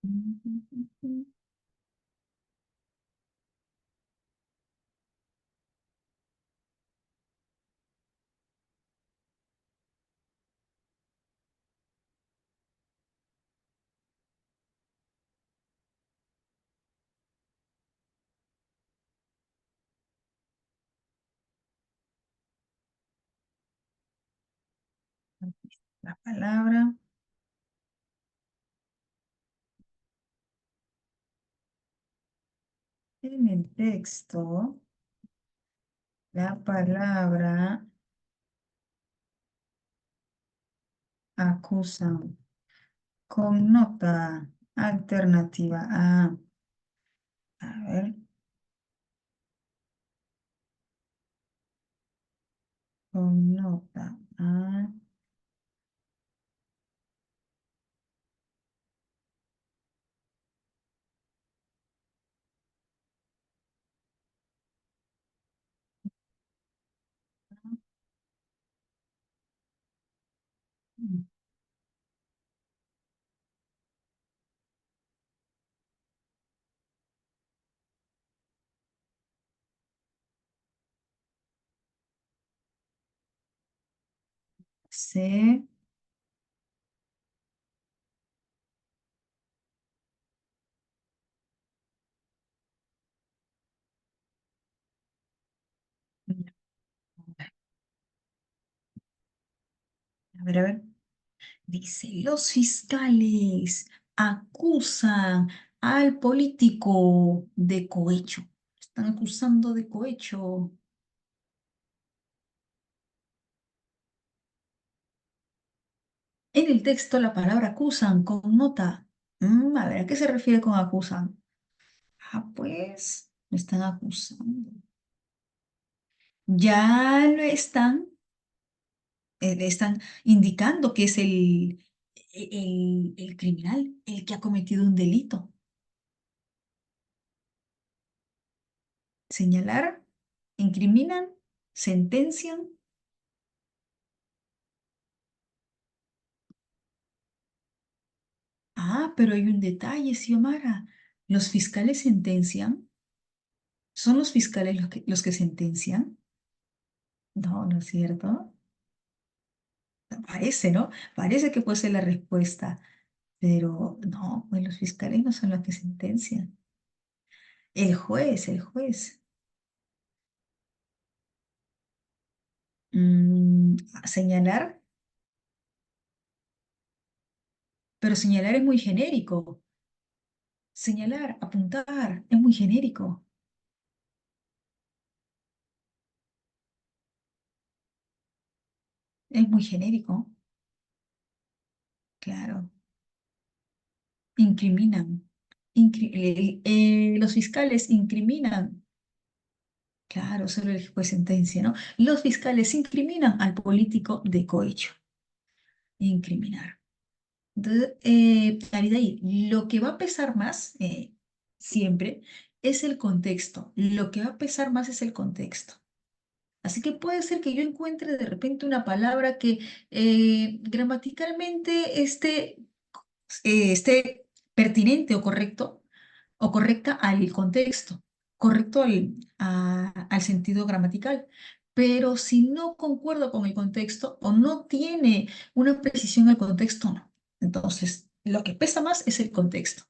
Ujú, ujú. La palabra en el texto, la palabra acusan con nota alternativa a ver, con nota a, Sí. A ver, a ver. Dice, los fiscales acusan al político de cohecho. Están acusando de cohecho. En el texto la palabra acusan connota. A ver, ¿a qué se refiere con acusan? Ah, pues, me están acusando. Ya lo están, le están indicando que es el criminal, el que ha cometido un delito. Señalar, incriminan, sentencian. Ah, pero hay un detalle, Xiomara. Los fiscales sentencian. ¿Son los fiscales los que sentencian? No, ¿no es cierto? Parece, ¿no? Parece que puede ser la respuesta, pero no, pues los fiscales no son los que sentencian. El juez. Señalar, pero señalar es muy genérico. Señalar, apuntar, es muy genérico. Es muy genérico, claro. Incriminan. Los fiscales incriminan. Claro, solo el juez sentencia, ¿no? Los fiscales incriminan al político de cohecho. Incriminar. Entonces, Ariday, lo que va a pesar más siempre es el contexto. Lo que va a pesar más es el contexto. Así que puede ser que yo encuentre de repente una palabra que gramaticalmente esté pertinente o correcta al contexto, correcto al sentido gramatical. Pero si no concuerdo con el contexto o no tiene una precisión al contexto, no. Entonces, lo que pesa más es el contexto.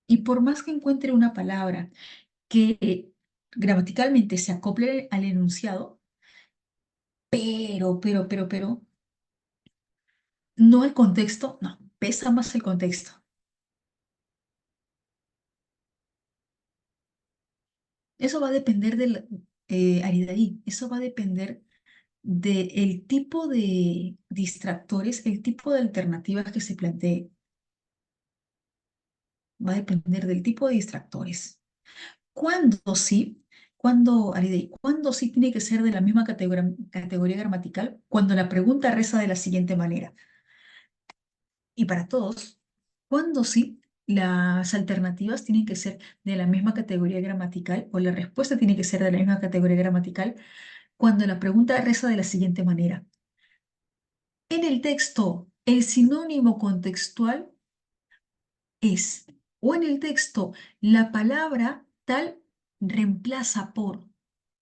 Y por más que encuentre una palabra que gramaticalmente se acople al enunciado, pero, no el contexto, no, pesa más el contexto. Eso va a depender Aridaí, eso va a depender del tipo de distractores, el tipo de alternativas que se plantee, va a depender del tipo de distractores. ¿Cuándo sí? ¿Cuándo sí tiene que ser de la misma categoría gramatical? Cuando la pregunta reza de la siguiente manera. Y para todos, ¿cuándo sí las alternativas tienen que ser de la misma categoría gramatical o la respuesta tiene que ser de la misma categoría gramatical? Cuando la pregunta reza de la siguiente manera. En el texto, el sinónimo contextual es, o en el texto, la palabra tal reemplaza por,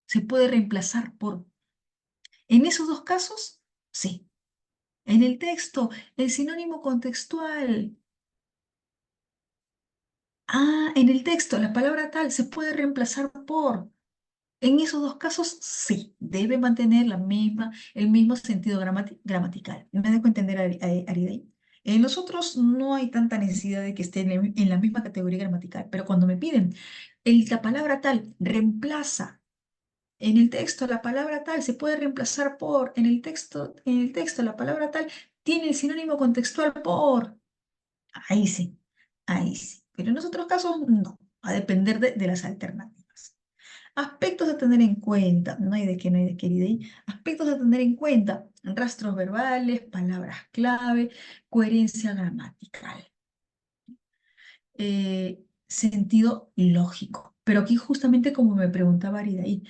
se puede reemplazar por. En esos dos casos, sí. En el texto, el sinónimo contextual. Ah, en el texto, la palabra tal se puede reemplazar por. En esos dos casos, sí, debe mantener el mismo sentido gramatical. ¿Me dejo entender, Aridey? En los otros no hay tanta necesidad de que esté en la misma categoría gramatical, pero cuando me piden la palabra tal reemplaza en el texto la palabra tal se puede reemplazar por, en el texto la palabra tal tiene el sinónimo contextual por. Ahí sí, ahí sí. Pero en los otros casos no, va a depender de las alternativas. Aspectos a tener en cuenta, no hay de qué, Lidey. Aspectos a tener en cuenta, rastros verbales, palabras clave, coherencia gramatical, sentido lógico. Pero aquí justamente como me preguntaba Aridaí,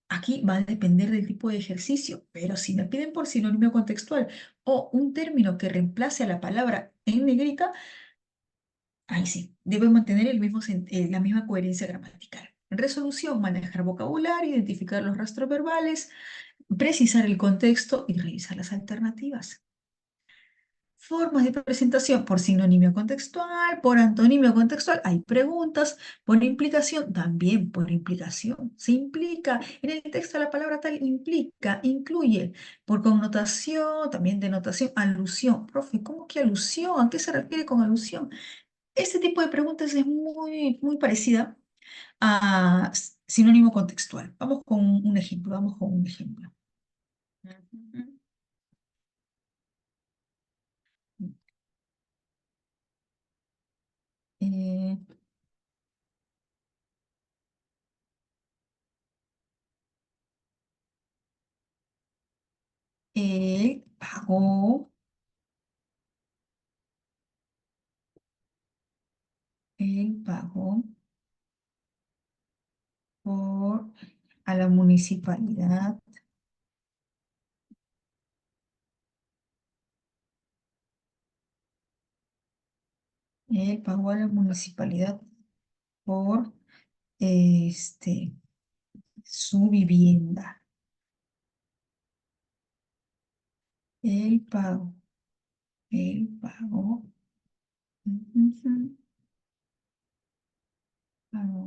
aquí va a depender del tipo de ejercicio, pero si me piden por sinónimo contextual o un término que reemplace a la palabra en negrita, ahí sí, debe mantener la misma coherencia gramatical. En resolución, manejar vocabulario, identificar los rastros verbales, precisar el contexto y revisar las alternativas. Formas de presentación por sinónimo contextual, por antonimio contextual. Hay preguntas, por implicación, también por implicación. Se implica, en el texto la palabra tal implica, incluye, por connotación, también denotación, alusión. Profe, ¿cómo que alusión? ¿A qué se refiere con alusión? Este tipo de preguntas es muy parecida a sinónimo contextual. Vamos con un ejemplo, vamos con un ejemplo. Ujú. Eh, él pagó, él pagó por, a la municipalidad, él pagó a la municipalidad por este, su vivienda. Él pagó, él pagó, ujú, pagó,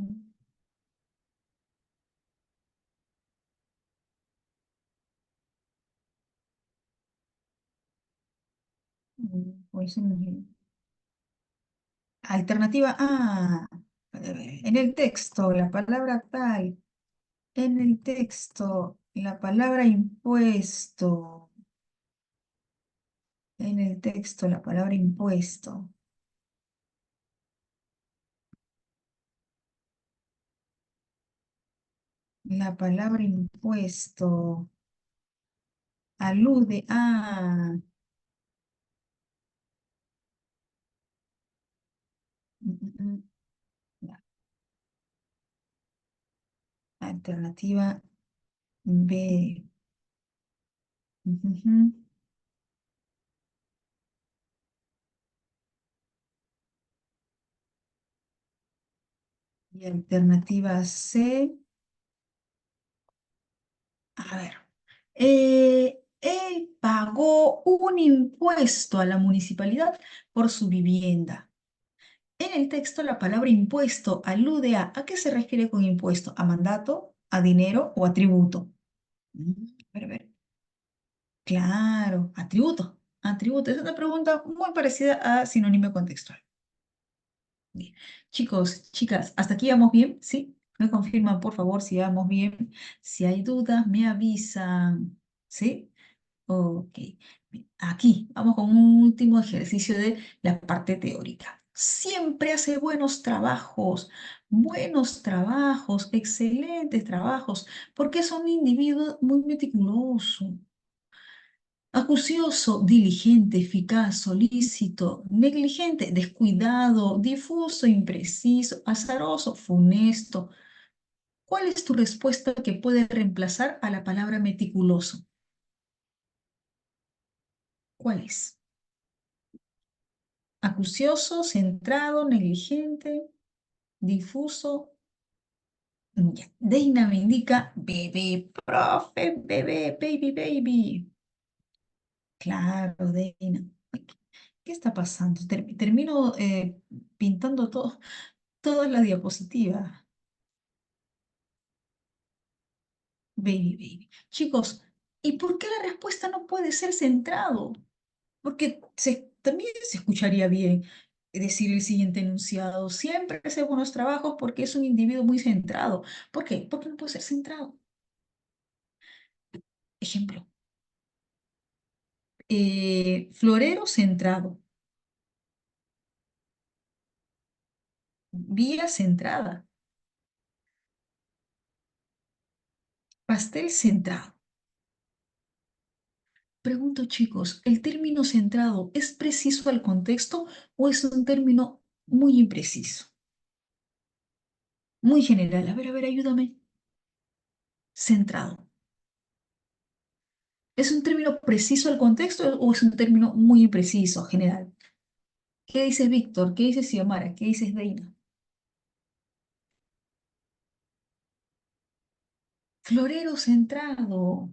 pues, alternativa A, en el texto, la palabra tal, en el texto, la palabra impuesto, en el texto, la palabra impuesto, la palabra impuesto alude a mm, mm, mm, la alternativa B. Ujú. Y alternativa C, a ver, él pagó un impuesto a la municipalidad por su vivienda. En el texto, la palabra impuesto alude ¿a qué se refiere con impuesto? ¿A mandato, a dinero o a tributo? A ver. Claro, atributo. Atributo. Es una pregunta muy parecida a sinónimo contextual. Bien. Chicos, chicas, ¿hasta aquí vamos bien? ¿Sí? Me confirman, por favor, si vamos bien. Si hay dudas, me avisan. ¿Sí? Ok. Bien. Aquí vamos con un último ejercicio de la parte teórica. Siempre hace buenos trabajos, excelentes trabajos, porque es un individuo muy meticuloso. Acucioso, diligente, eficaz, solícito, negligente, descuidado, difuso, impreciso, azaroso, funesto. ¿Cuál es tu respuesta que puede reemplazar a la palabra meticuloso? ¿Cuál es? Acucioso, centrado, negligente, difuso. Ya. Deina me indica bebé, profe, bebé, baby, baby. Claro, Deina. ¿Qué está pasando? Termino pintando toda la diapositiva. Baby, baby. Chicos, ¿y por qué la respuesta no puede ser centrado? Porque también se escucharía bien decir el siguiente enunciado. Siempre hace buenos trabajos porque es un individuo muy centrado. ¿Por qué? Porque no puede ser centrado. Ejemplo, florero centrado, vía centrada, pastel centrado. Pregunto, chicos, ¿el término centrado es preciso al contexto o es un término muy impreciso? Muy general. A ver, ayúdame. Centrado. ¿Es un término preciso al contexto o es un término muy impreciso, general? ¿Qué dices, Víctor? ¿Qué dices, Xiomara? ¿Qué dices, Deina? Florero centrado.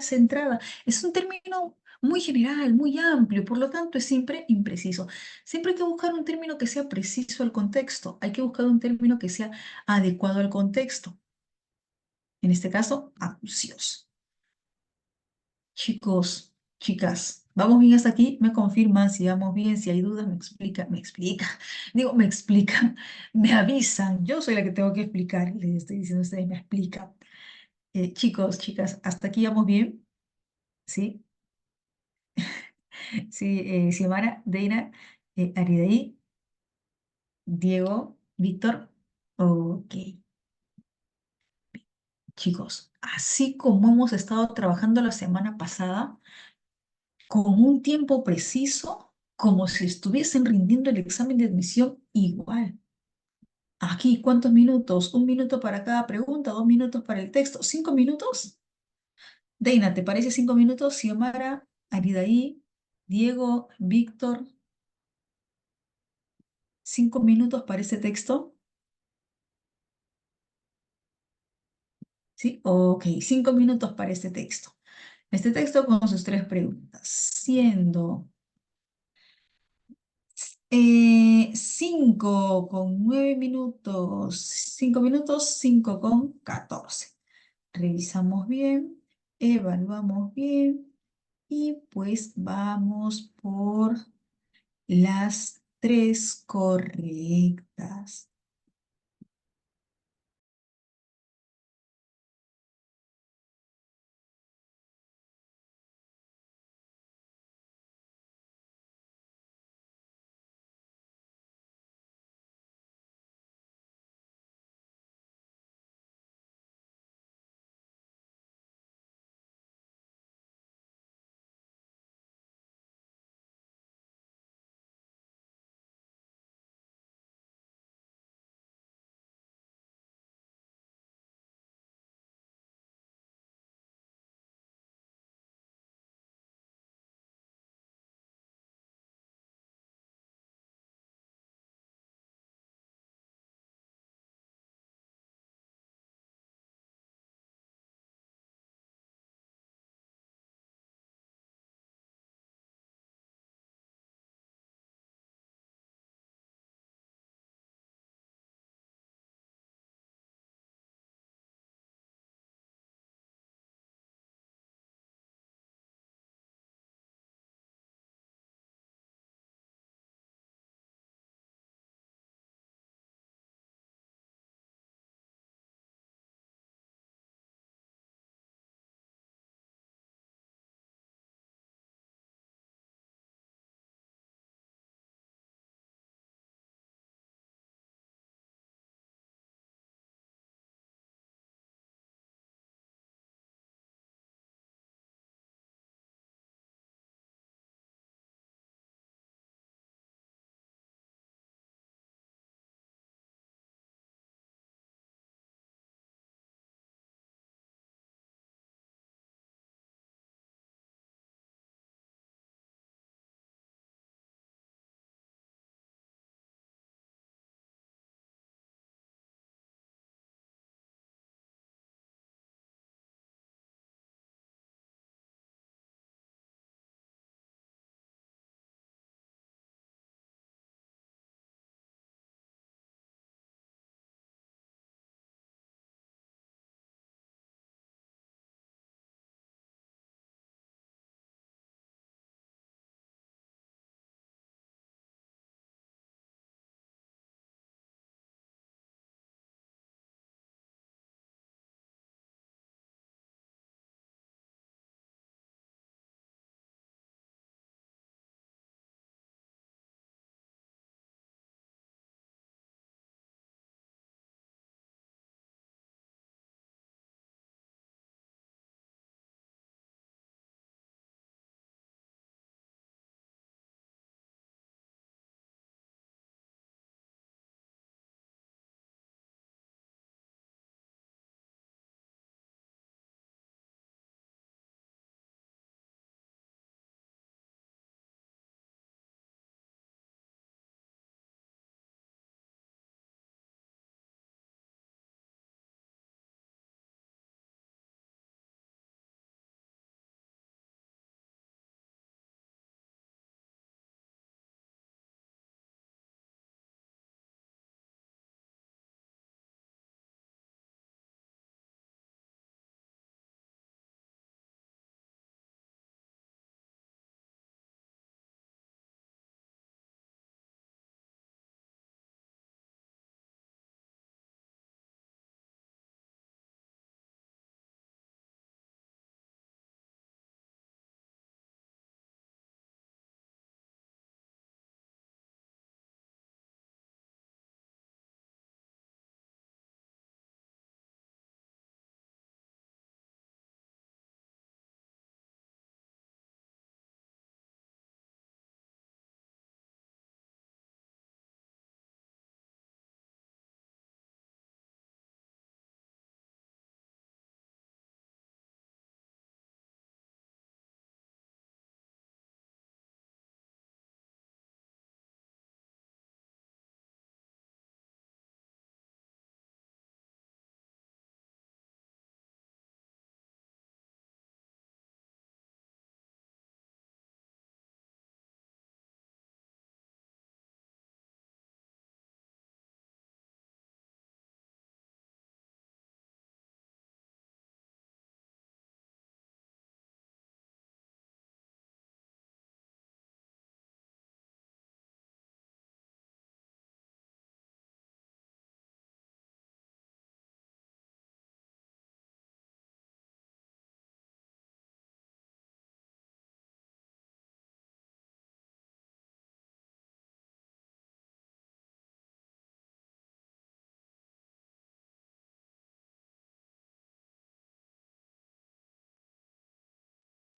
centrada. Es un término muy general, muy amplio, por lo tanto es siempre impreciso. Siempre hay que buscar un término que sea preciso al contexto. Hay que buscar un término que sea adecuado al contexto. En este caso, acucioso. Chicos, chicas, ¿vamos bien hasta aquí? Me confirman si vamos bien, si hay dudas, Digo, me explican, me avisan. Yo soy la que tengo que explicar. Les estoy diciendo a ustedes, me explican. Chicos, chicas, ¿hasta aquí vamos bien? ¿Sí? Sí, Xiomara, Deina, Aridaí, Diego, Víctor. Ok, chicos, así como hemos estado trabajando la semana pasada, con un tiempo preciso, como si estuviesen rindiendo el examen de admisión igual. Aquí, ¿cuántos minutos? Un minuto para cada pregunta, 2 minutos para el texto, 5 minutos. Deina, ¿te parece 5 minutos? Xiomara, Aridaí, Diego, Víctor, 5 minutos para ese texto. ¿Sí? Ok, 5 minutos para este texto. Este texto con sus tres preguntas, siendo 5 con 9 minutos, 5 minutos, 5 con 14. Revisamos bien, evaluamos bien y pues vamos por las tres correctas.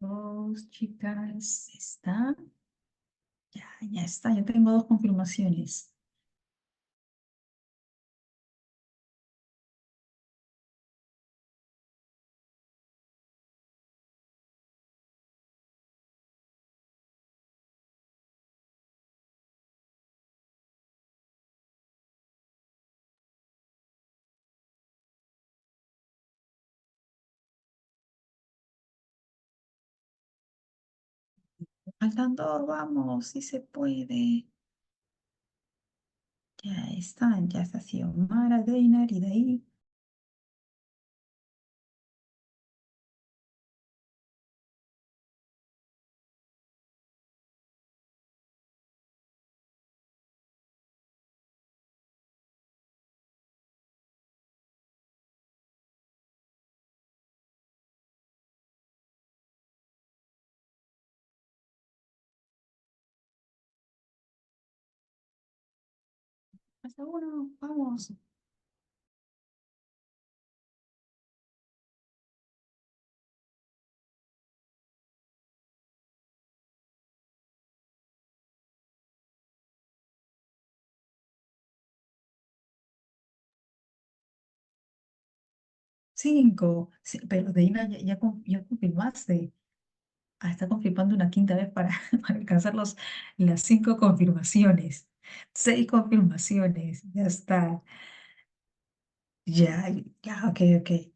Dos chicas, ¿está? Ya está, ya tengo dos confirmaciones. Faltan dos, vamos, sí se puede. Ya está Xiomara, Deinar y de ahí. Hasta uno, vamos. Cinco. Sí, pero Deinar ya confirmaste. Ah, está confirmando una quinta vez para, para alcanzar las cinco confirmaciones. Seis confirmaciones. Ya está. Ya, ok.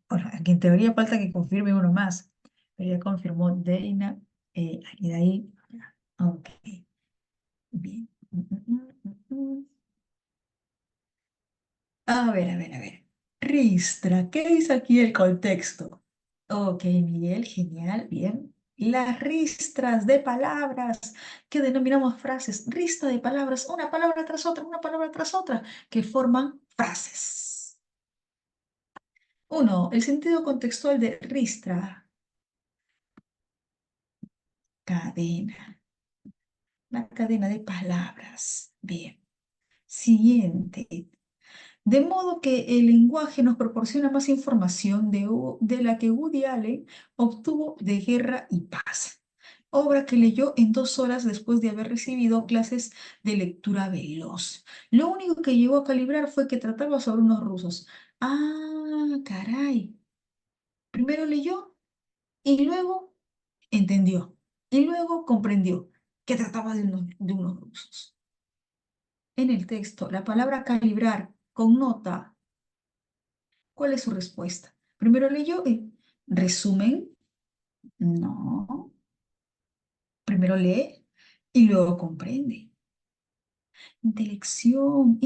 Bueno, aquí en teoría falta que confirme uno más. Pero ya confirmó Deina. Y de ahí. Ya, ok. Bien. A ver. Ristra, ¿qué dice aquí el contexto? Ok, Miguel, genial, bien. Las ristras de palabras que denominamos frases, ristra de palabras, una palabra tras otra, que forman frases. Uno, el sentido contextual de ristra, cadena, la cadena de palabras. Bien. Siguiente. De modo que el lenguaje nos proporciona más información de la que Woody Allen obtuvo de Guerra y Paz, obra que leyó en 2 horas después de haber recibido clases de lectura veloz. Lo único que llegó a calibrar fue que trataba sobre unos rusos. Ah, caray. Primero leyó y luego entendió y luego comprendió que trataba de unos rusos. En el texto, la palabra calibrar connota. ¿Cuál es su respuesta? Primero leyó resumen, no. Primero lee y luego comprende. Intelección.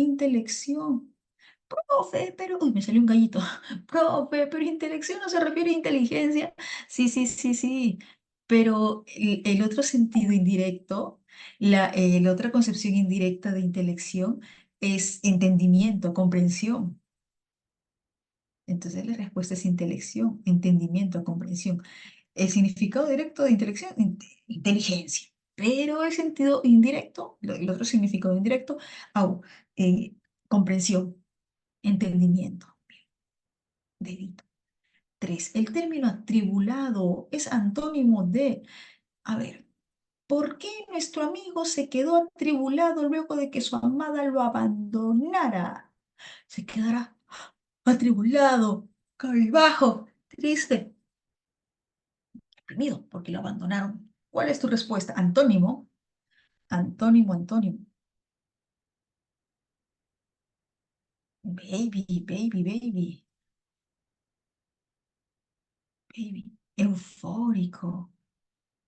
Profe, pero, uy, me salió un gallito. Profe, pero intelección no se refiere a inteligencia. Sí. Pero el otro sentido indirecto, la otra concepción indirecta de intelección es entendimiento, comprensión. Entonces la respuesta es intelección, entendimiento, comprensión. El significado directo de intelección, inteligencia. Pero el sentido indirecto, el otro significado indirecto, au, eh, comprensión, entendimiento. Dedito. Tres. El término atribulado es antónimo de, a ver, ¿por qué nuestro amigo se quedó atribulado luego de que su amada lo abandonara? Se quedará atribulado, cabizbajo, triste, deprimido, porque lo abandonaron. ¿Cuál es tu respuesta? Antónimo, antónimo. Baby. Baby. Eufórico,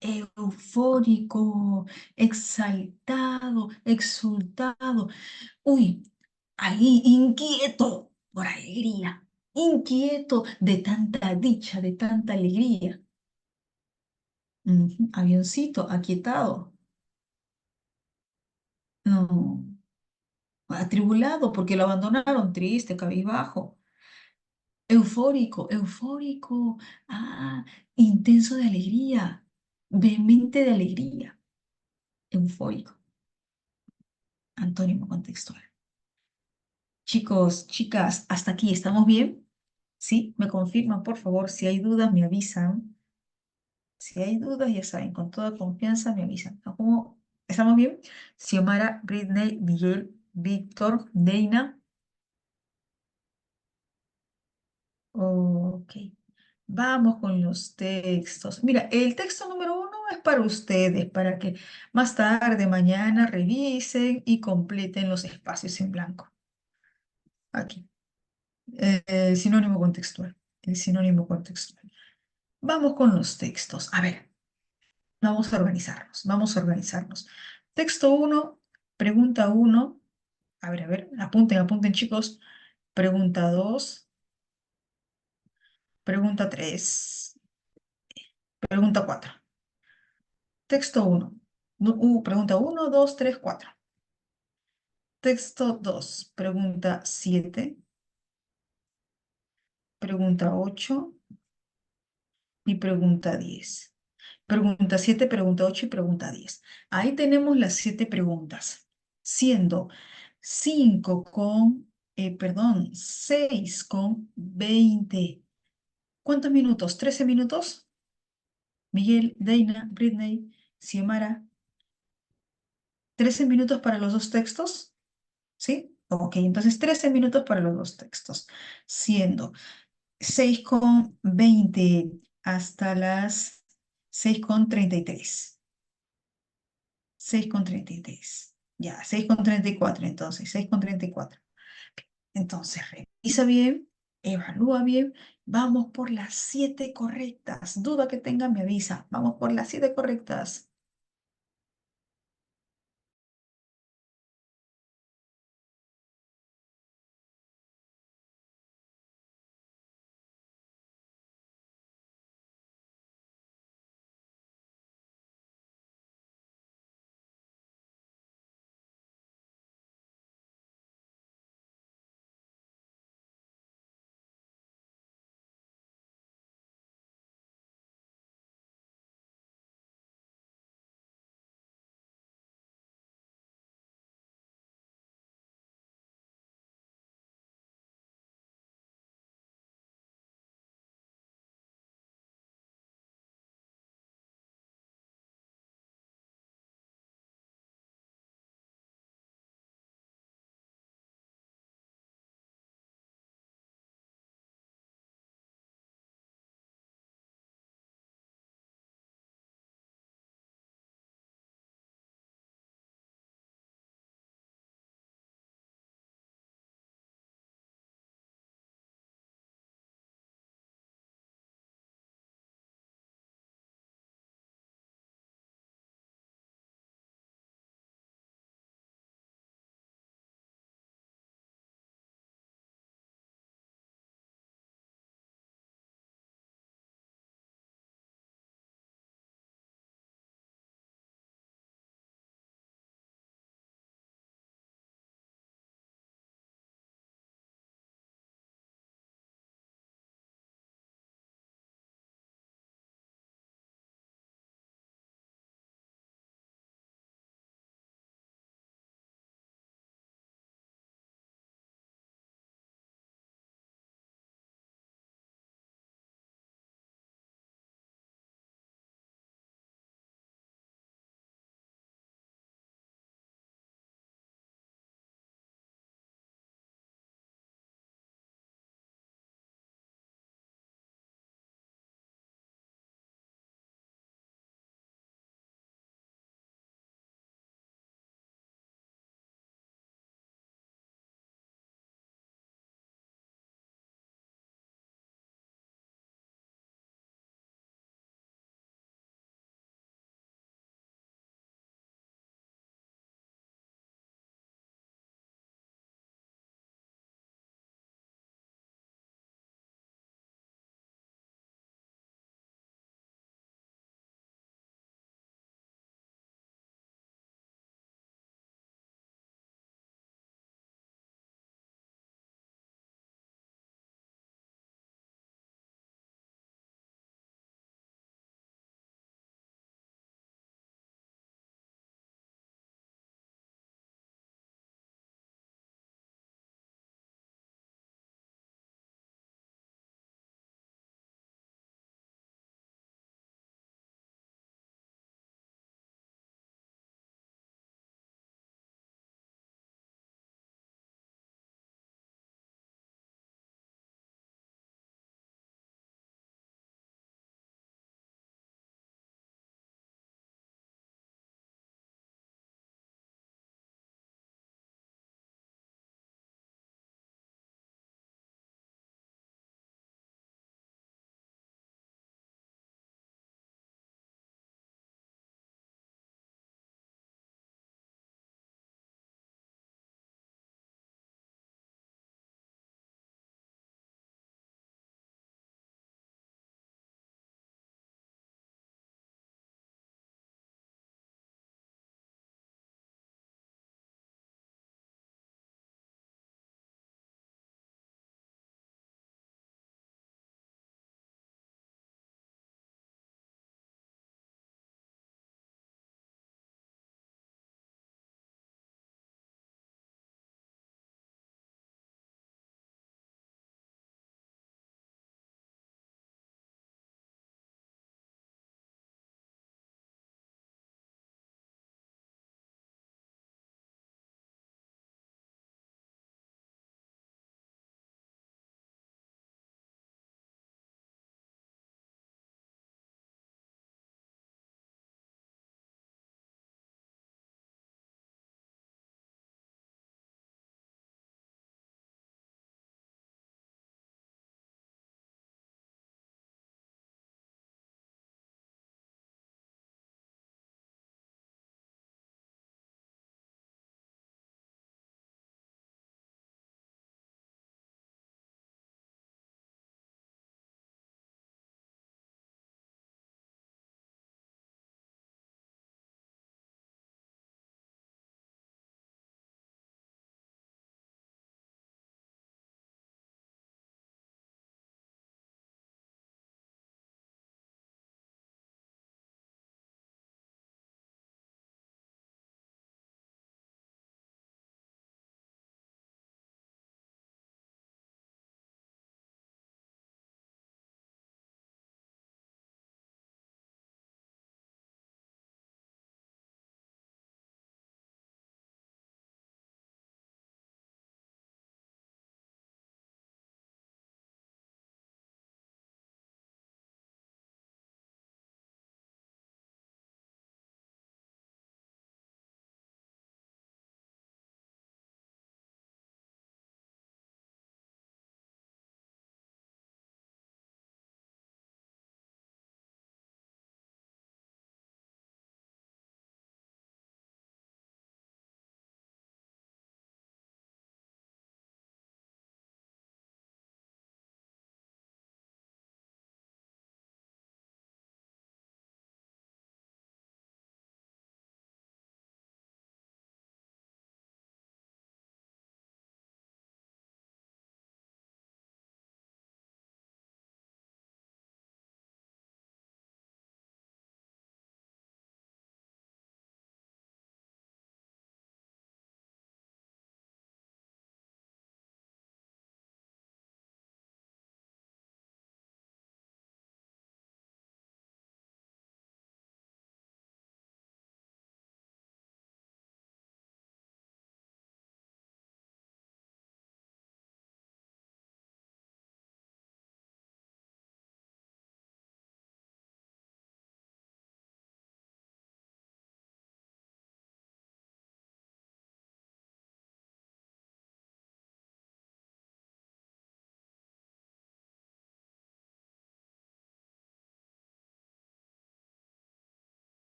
eufórico, exaltado, exultado. Uy, ahí inquieto por alegría, inquieto de tanta dicha, de tanta alegría. Ujú, avioncito, aquietado. No, atribulado porque lo abandonaron, triste, cabizbajo. Eufórico. Ah, intenso de alegría, vehemente de alegría. Eufórico, antónimo contextual. Chicos, chicas, hasta aquí, ¿estamos bien? ¿Sí? ¿Me confirman, por favor? Si hay dudas, me avisan. Si hay dudas, ya saben, con toda confianza me avisan. ¿Cómo? ¿Estamos bien? Xiomara, Britney, Miguel, Víctor, Deina. Ok. Vamos con los textos. Mira, el texto número uno es para ustedes, para que más tarde, mañana, revisen y completen los espacios en blanco. Aquí. Sinónimo contextual. El sinónimo contextual. Vamos con los textos. A ver, vamos a organizarnos. Vamos a organizarnos. Texto uno, pregunta uno. A ver, apunten, apunten, chicos. Pregunta 2, pregunta 3, pregunta 4. Texto uno. Pregunta uno, 2, 3, 4. Texto 2. Pregunta 7, pregunta 8 y pregunta 10. Pregunta 7, pregunta 8 y pregunta 10. Ahí tenemos las 7 preguntas, siendo 5 con, perdón, 6 con 20. ¿Cuántos minutos? ¿13 minutos? Miguel, Deina, Britney, Xiomara, 13 minutos para los dos textos, ¿sí? Ok, entonces 13 minutos para los dos textos, siendo 6:20 hasta las 6:33. 6:33. Ya, 6:34 entonces, 6:34. Entonces, revisa bien, evalúa bien. Vamos por las 7 correctas. Duda que tenga, me avisa. Vamos por las 7 correctas.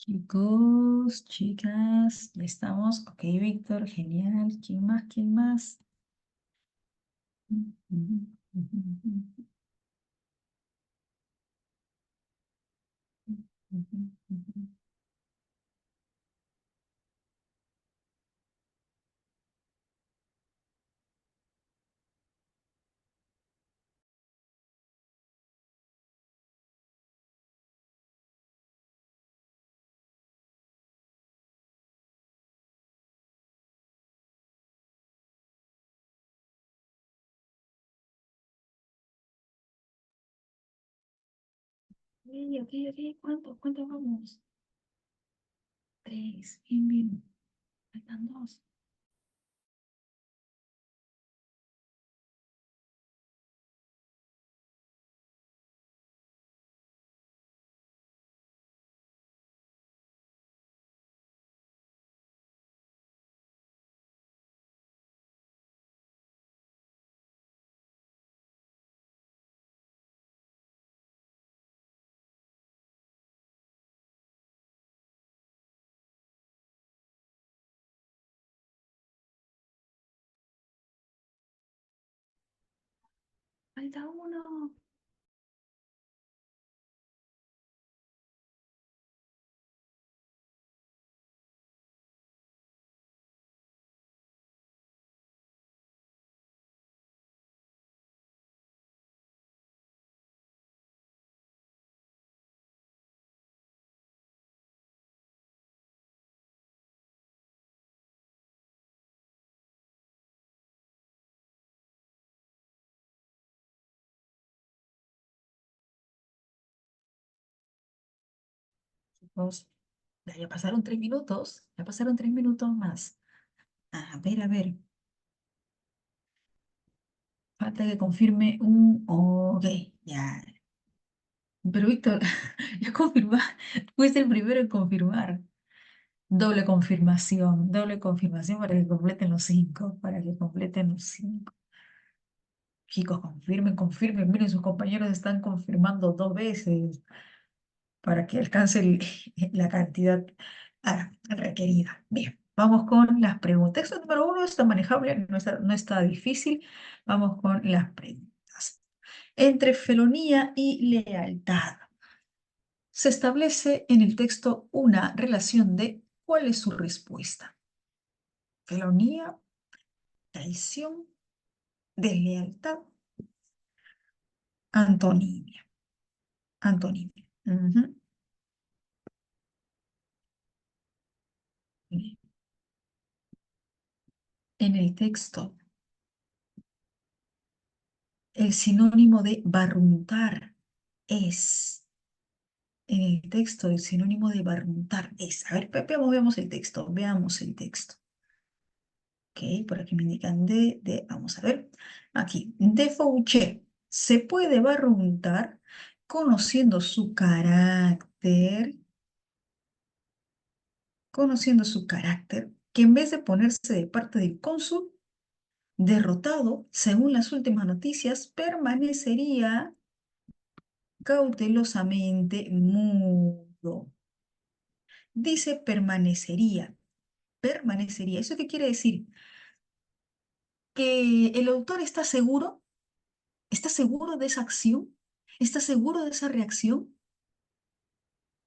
Chicos, chicas, ya estamos. Ok, Víctor, genial. ¿Quién más? ¿Quién más? Ok, ok, ok. ¿Cuánto vamos? Tres. Bien, bien. Faltan dos. Falta uno. Chicos, ya pasaron 3 minutos. Ya pasaron 3 minutos más. A ver. Falta que confirme un... Ok, ya. Pero Víctor, ya confirma. Fuiste el primero en confirmar. Doble confirmación para que completen los cinco, para que completen los cinco. Chicos, confirmen, confirmen. Miren, sus compañeros están confirmando 2 veces para que alcance la cantidad requerida. Bien, vamos con las preguntas. Esto número uno está manejable, no está difícil. Vamos con las preguntas. Entre felonía y lealtad. Se establece en el texto una relación de ¿cuál es su respuesta? Felonía, traición, deslealtad, antonimia. Antonimia. Ujú. Bien. En el texto, el sinónimo de barruntar es. En el texto, el sinónimo de barruntar es. A ver, veamos el texto. Veamos el texto. Ok, por aquí me indican vamos a ver. Aquí, de Fouché. Se puede barruntar conociendo su carácter, que en vez de ponerse de parte del cónsul, derrotado, según las últimas noticias, permanecería cautelosamente mudo. Dice permanecería, permanecería. ¿Eso qué quiere decir? Que el autor está seguro de esa acción, está seguro de esa reacción,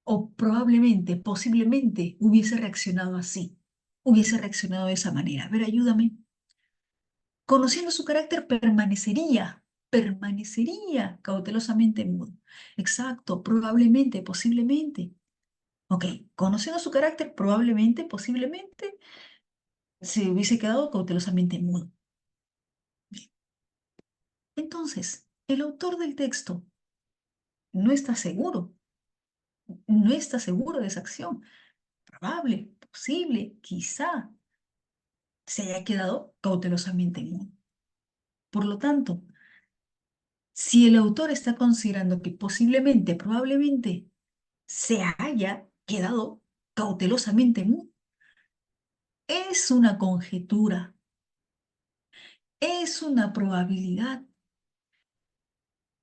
o probablemente, posiblemente, hubiese reaccionado así, hubiese reaccionado de esa manera. A ver, ayúdame. Conociendo su carácter, permanecería cautelosamente mudo. Exacto, probablemente, posiblemente. Ok, conociendo su carácter, probablemente, posiblemente, se hubiese quedado cautelosamente mudo. Bien. Entonces, el autor del texto no está seguro, no está seguro de esa acción. Probable, posible, quizá se haya quedado cautelosamente mudo. Por lo tanto, si el autor está considerando que posiblemente, probablemente, se haya quedado cautelosamente mudo, es una conjetura, es una probabilidad,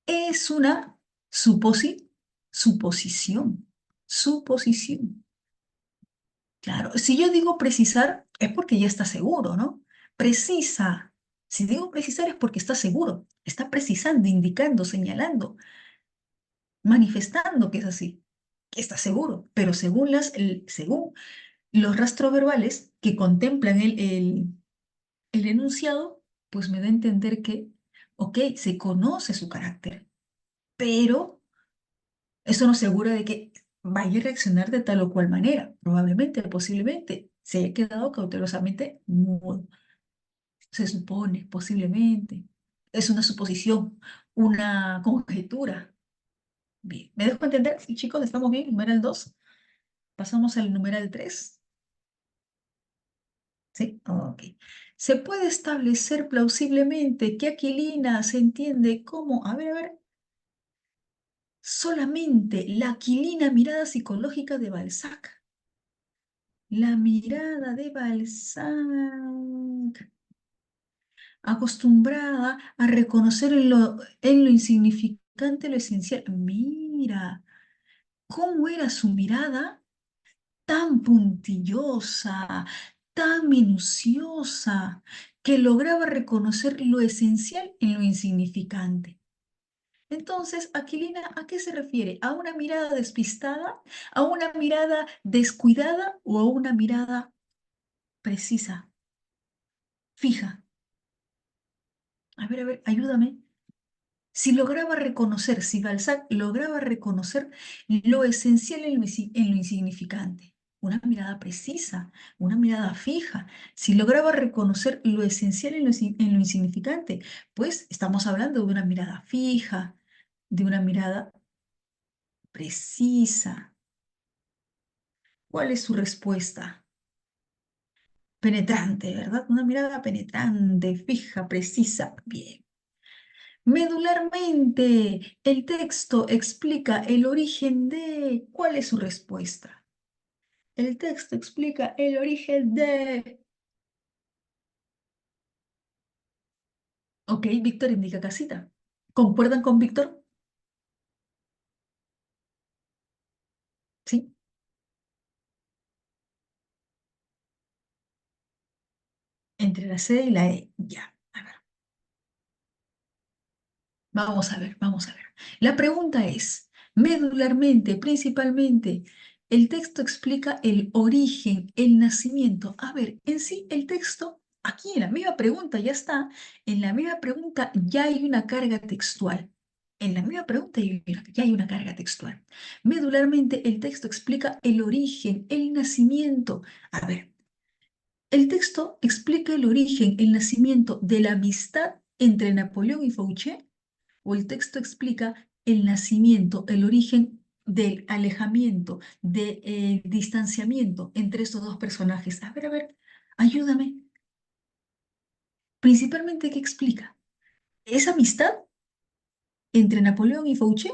es una suposición, suposición. Claro, si yo digo precisar es porque ya está seguro, ¿no? Precisa. Si digo precisar es porque está seguro. Está precisando, indicando, señalando, manifestando que es así, que está seguro. Pero según los rastros verbales que contemplan el enunciado, pues me da a entender que, ok, se conoce su carácter, pero eso no asegura de que vaya a reaccionar de tal o cual manera. Probablemente, posiblemente, se haya quedado cautelosamente mudo. Se supone, posiblemente. Es una suposición, una conjetura. Bien, ¿me dejo entender? Sí, chicos, ¿estamos bien? Numeral 2. Pasamos al numeral 3. ¿Sí? Ok. Se puede establecer plausiblemente que Aquilina se entiende como, a ver, solamente la Aquilina mirada psicológica de Balzac. La mirada de Balzac, acostumbrada a reconocer en lo insignificante lo esencial. Mira, ¿cómo era su mirada? Tan puntillosa, tan minuciosa, que lograba reconocer lo esencial en lo insignificante. Entonces, Aquilina, ¿a qué se refiere? ¿A una mirada despistada? ¿A una mirada descuidada? ¿O a una mirada precisa, fija? A ver, ayúdame. Si Balzac lograba reconocer lo esencial en lo insignificante, una mirada precisa, una mirada fija, si lograba reconocer lo esencial en lo insignificante, pues estamos hablando de una mirada fija, de una mirada precisa. ¿Cuál es su respuesta? Penetrante, ¿verdad? Una mirada penetrante, fija, precisa. Bien. Medularmente, el texto explica el origen de... ¿Cuál es su respuesta? El texto explica el origen de... Ok, Víctor indica casita. ¿Concuerdan con Víctor? Sí. Entre la C y la E. Ya. A ver. Vamos a ver, vamos a ver. La pregunta es, medularmente, principalmente, el texto explica el origen, el nacimiento. A ver, en sí, el texto, aquí en la misma pregunta ya está, en la misma pregunta ya hay una carga textual. En la misma pregunta ya hay una carga textual. Medularmente, el texto explica el origen, el nacimiento. A ver, el texto explica el origen, el nacimiento de la amistad entre Napoleón y Fouché, o el texto explica el nacimiento, el origen del alejamiento, del distanciamiento entre estos dos personajes. A ver, ayúdame. Principalmente, ¿qué explica? ¿Esa amistad entre Napoleón y Fouché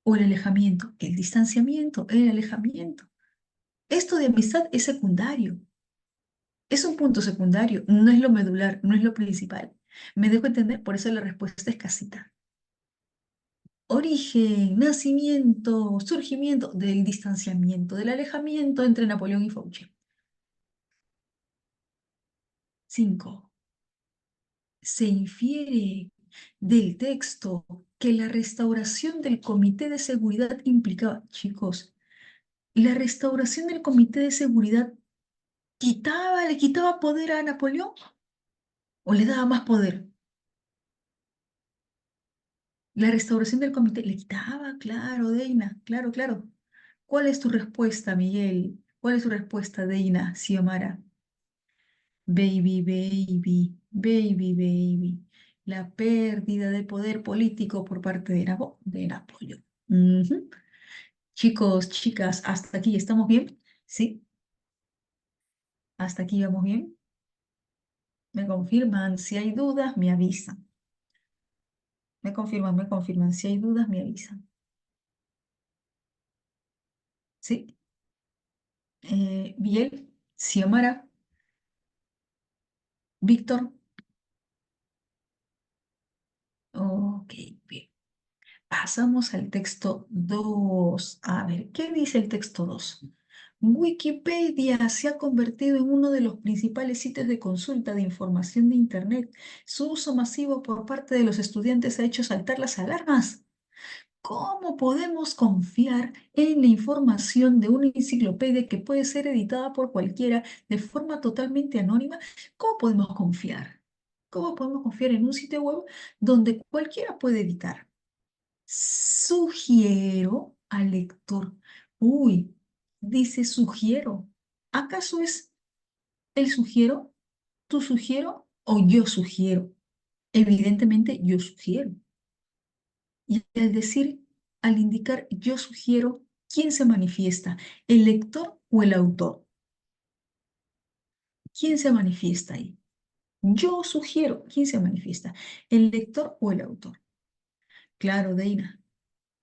o el alejamiento? El distanciamiento, el alejamiento. Esto de amistad es secundario, es un punto secundario, no es lo medular, no es lo principal. Me dejo entender, por eso la respuesta es casita. Origen, nacimiento, surgimiento del distanciamiento, del alejamiento entre Napoleón y Fauché. 5. Se infiere del texto que la restauración del Comité de Seguridad implicaba, chicos, la restauración del Comité de Seguridad le quitaba poder a Napoleón o le daba más poder. La restauración del comité le quitaba, claro, Deina, claro, claro. ¿Cuál es tu respuesta, Miguel? ¿Cuál es tu respuesta, Deina, Xiomara? Baby, baby, baby, baby. La pérdida de poder político por parte de Napoleón. Ujú. Chicos, chicas, ¿hasta aquí estamos bien? ¿Sí? ¿Hasta aquí vamos bien? ¿Me confirman? Si hay dudas, me avisan. Me confirman, me confirman. Si hay dudas, me avisan. ¿Sí? Miguel, Xiomara, Víctor. Ok, bien. Pasamos al texto 2. A ver, ¿qué dice el texto 2? Wikipedia se ha convertido en uno de los principales sitios de consulta de información de Internet. Su uso masivo por parte de los estudiantes ha hecho saltar las alarmas. ¿Cómo podemos confiar en la información de una enciclopedia que puede ser editada por cualquiera de forma totalmente anónima? ¿Cómo podemos confiar? ¿Cómo podemos confiar en un sitio web donde cualquiera puede editar? Sugiero al lector. Uy, dice sugiero. ¿Acaso es el sugiero, tú sugiero o yo sugiero? Evidentemente yo sugiero. Y al indicar yo sugiero, ¿quién se manifiesta? ¿El lector o el autor? ¿Quién se manifiesta ahí? Yo sugiero, ¿quién se manifiesta? ¿El lector o el autor? Claro, Deina.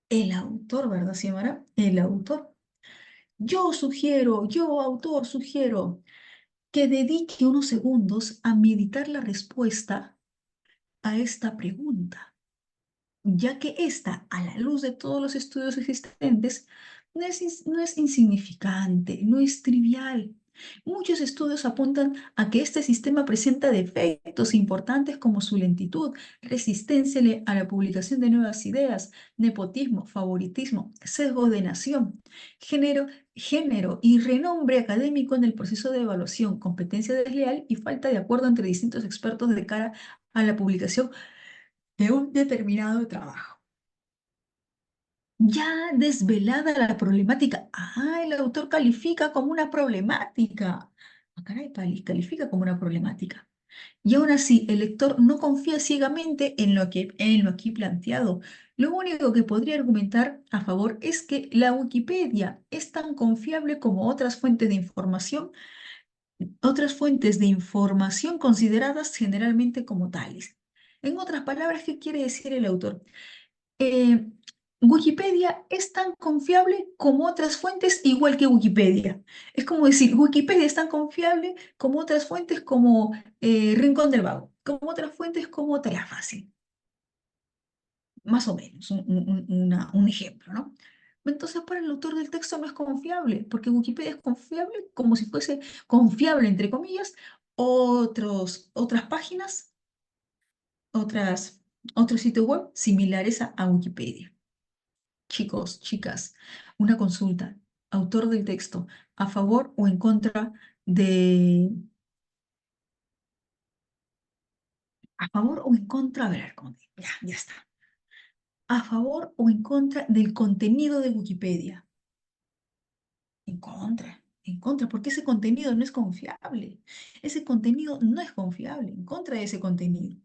El autor, ¿verdad, Xiomara? El autor. Yo, autor, sugiero que dedique unos segundos a meditar la respuesta a esta pregunta, ya que esta, a la luz de todos los estudios existentes, no es insignificante, no es trivial. Muchos estudios apuntan a que este sistema presenta defectos importantes como su lentitud, resistencia a la publicación de nuevas ideas, nepotismo, favoritismo, sesgo de nación, género, género y renombre académico en el proceso de evaluación, competencia desleal y falta de acuerdo entre distintos expertos de cara a la publicación de un determinado trabajo. Ya desvelada la problemática, el autor califica como una problemática. Caray, califica como una problemática. Y aún así, el lector no confía ciegamente en lo aquí planteado. Lo único que podría argumentar a favor es que la Wikipedia es tan confiable como otras fuentes de información consideradas generalmente como tales. En otras palabras, ¿qué quiere decir el autor? eh, Wikipedia es tan confiable como otras fuentes, igual que Wikipedia. Es como decir, Wikipedia es tan confiable como otras fuentes como Rincón del Vago, como otras fuentes como Tarea Fácil, más o menos, un ejemplo, ¿no? Entonces, para el autor del texto no es confiable, porque Wikipedia es confiable como si fuese confiable, entre comillas, otras páginas, otras, otros sitios web similares a Wikipedia. Chicos, chicas, una consulta. Autor del texto, ¿a favor o en contra de... ¿A favor o en contra? A ver, ya está. ¿A favor o en contra del contenido de Wikipedia? En contra, porque ese contenido no es confiable. Ese contenido no es confiable, en contra de ese contenido.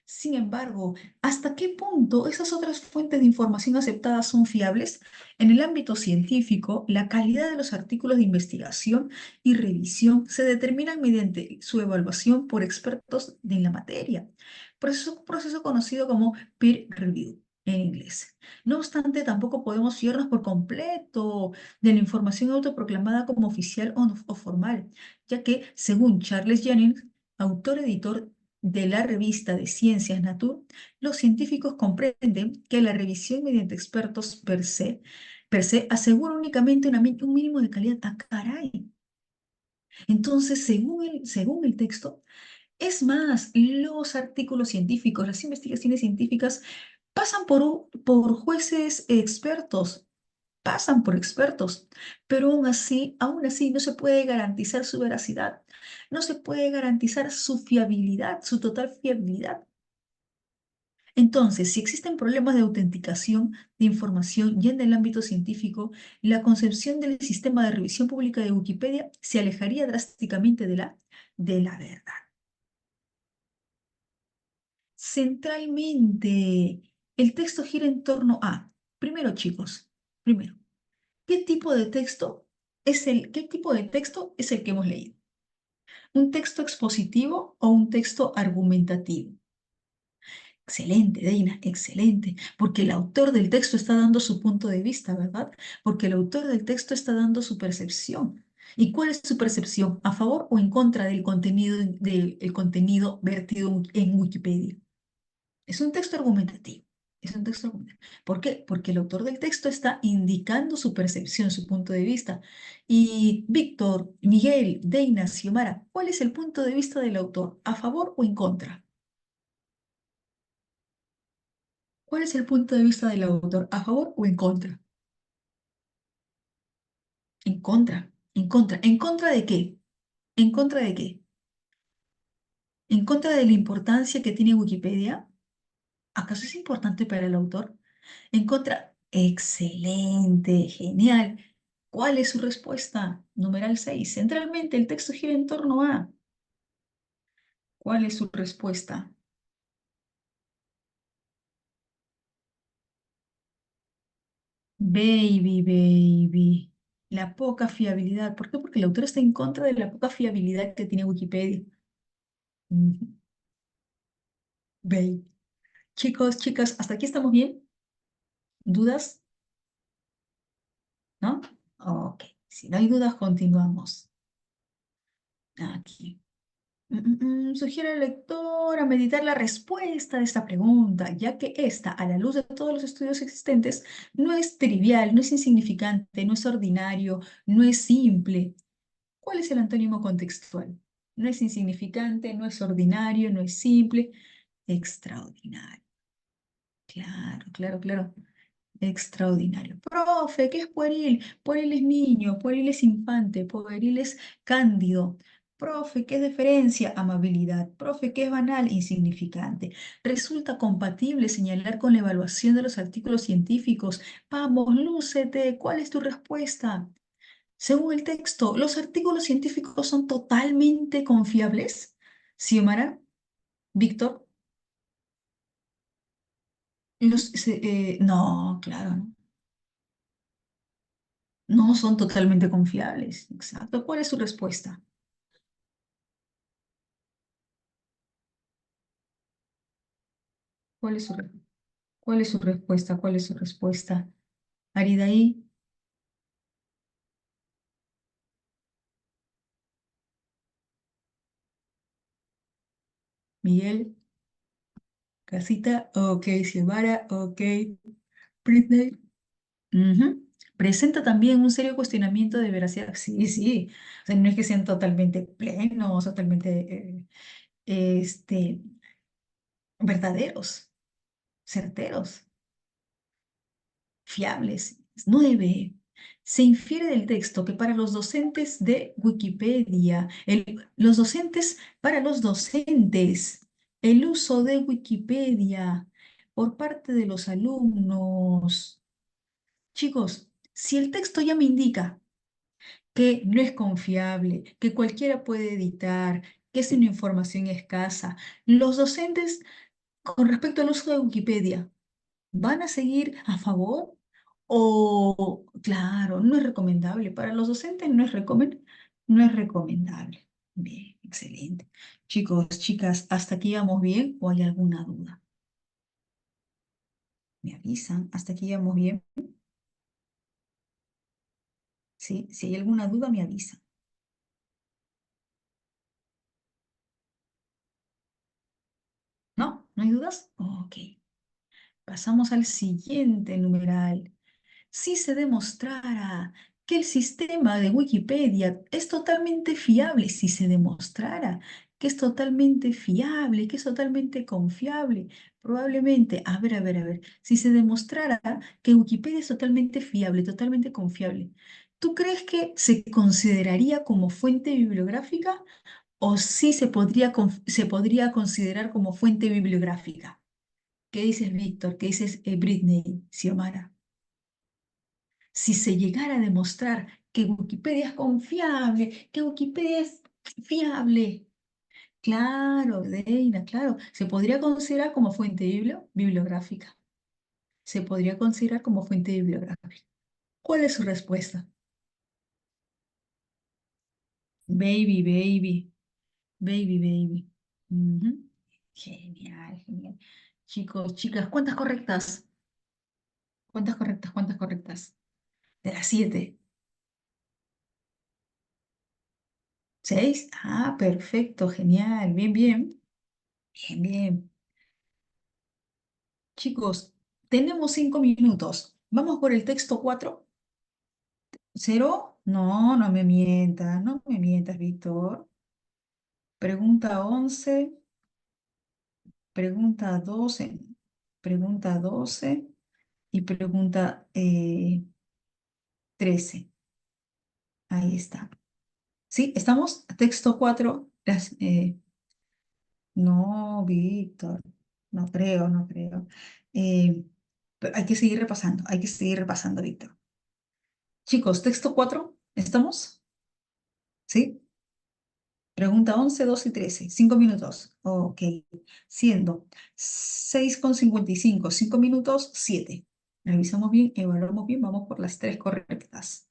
Sin embargo, ¿hasta qué punto esas otras fuentes de información aceptadas son fiables? En el ámbito científico, la calidad de los artículos de investigación y revisión se determinan mediante su evaluación por expertos en la materia, proceso conocido como peer review en inglés. No obstante, tampoco podemos fiarnos por completo de la información autoproclamada como oficial o formal, ya que, según Charles Jennings, autor editor de la revista de Ciencias Nature, los científicos comprenden que la revisión mediante expertos per se asegura únicamente un mínimo de calidad. ¡Ah, caray! Entonces, según el texto, es más, los artículos científicos, las investigaciones científicas pasan por jueces expertos, pasan por expertos, pero aún así no se puede garantizar su veracidad, no se puede garantizar su fiabilidad, su total fiabilidad. Entonces, si existen problemas de autenticación de información ya en el ámbito científico, la concepción del sistema de revisión pública de Wikipedia se alejaría drásticamente de la verdad. Centralmente, el texto gira en torno a, primero chicos, primero, ¿qué tipo de texto es el que hemos leído? ¿Un texto expositivo o un texto argumentativo? Excelente, Deina, excelente, porque el autor del texto está dando su punto de vista, ¿verdad? Porque el autor del texto está dando su percepción. ¿Y cuál es su percepción? ¿A favor o en contra del contenido vertido en Wikipedia? Es un texto argumentativo, Es un texto documental. ¿Por qué? Porque el autor del texto está indicando su percepción, su punto de vista. Y Víctor, Miguel, Deina, Xiomara, ¿cuál es el punto de vista del autor? ¿A favor o en contra? ¿Cuál es el punto de vista del autor? ¿A favor o en contra? En contra, en contra. ¿En contra de qué? ¿En contra de qué? ¿En contra de la importancia que tiene Wikipedia? ¿Acaso es importante para el autor? En contra, excelente, genial. ¿Cuál es su respuesta? Numeral 6. Centralmente el texto gira en torno a. ¿Cuál es su respuesta? Baby, baby. La poca fiabilidad. ¿Por qué? Porque el autor está en contra de la poca fiabilidad que tiene Wikipedia. Ujú. Baby. Chicos, chicas, ¿hasta aquí estamos bien? ¿Dudas? ¿No? Ok. Si no hay dudas, continuamos. Aquí. Sugiere al lector a meditar la respuesta de esta pregunta, ya que esta, a la luz de todos los estudios existentes, no es trivial, no es insignificante, no es ordinario, no es simple. ¿Cuál es el antónimo contextual? No es insignificante, no es ordinario, no es simple, extraordinario. Claro, claro, claro. Extraordinario. Profe, ¿qué es pueril? Pueril es niño, pueril es infante, pueril es cándido. Profe, ¿qué es deferencia? Amabilidad. Profe, ¿qué es banal? Insignificante. Resulta compatible señalar con la evaluación de los artículos científicos. Vamos, lúcete. ¿Cuál es tu respuesta? Según el texto, ¿los artículos científicos son totalmente confiables? Xiomara, Víctor, no, claro, no. No son totalmente confiables. Exacto. ¿Cuál es su respuesta? ¿Cuál es cuál es su respuesta? ¿Cuál es su respuesta? Aridaí, Miguel, Casita, ok, Xiomara, ok, Britney. Ujú. Presenta también un serio cuestionamiento de veracidad. Sí, sí. O sea, no es que sean totalmente plenos, totalmente este, verdaderos, certeros. Fiables. 9. Se infiere del texto que para los docentes de Wikipedia, los docentes, para los docentes, el uso de Wikipedia por parte de los alumnos. Chicos, si el texto ya me indica que no es confiable, que cualquiera puede editar, que es una información escasa, los docentes, con respecto al uso de Wikipedia, ¿van a seguir a favor? O, claro, no es recomendable. Para los docentes no es recomendable. Bien, excelente. Chicos, chicas, ¿hasta aquí vamos bien o hay alguna duda? ¿Me avisan? ¿Hasta aquí vamos bien? Sí, si hay alguna duda, me avisan. ¿No? ¿No hay dudas? Ok. Pasamos al siguiente numeral. Si se demostrara que el sistema de Wikipedia es totalmente fiable, si se demostrara que es totalmente fiable, que es totalmente confiable, probablemente, a ver, si se demostrara que Wikipedia es totalmente fiable, totalmente confiable, ¿tú crees que se consideraría como fuente bibliográfica o sí se podría considerar como fuente bibliográfica? ¿Qué dices, Víctor? ¿Qué dices, Britney, Xiomara? Si se llegara a demostrar que Wikipedia es confiable, que Wikipedia es fiable. Claro, Deina, claro. Se podría considerar como fuente bibliográfica. Se podría considerar como fuente bibliográfica. ¿Cuál es su respuesta? Baby, baby, baby, baby. Ujú. Genial, genial. Chicos, chicas, ¿cuántas correctas? ¿Cuántas correctas? ¿Cuántas correctas? De las 7. ¿6? Ah, perfecto, genial, bien, bien. Bien, bien. Chicos, Tenemos 5 minutos. Vamos por el texto 4. ¿Cero? No, no me mientas, Víctor. Pregunta 11, pregunta 12, pregunta 12 y pregunta 13. Ahí está. ¿Sí? ¿Estamos? Texto 4. No, Víctor. No creo, no creo. Eh, pero hay que seguir repasando, hay que seguir repasando, Víctor. Chicos, texto 4. ¿Estamos? ¿Sí? Pregunta 11, 12 y 13. 5 minutos. Ok. Siendo 6:55. 5 minutos, 7. Revisamos bien, evaluamos bien. Vamos por las tres correctas.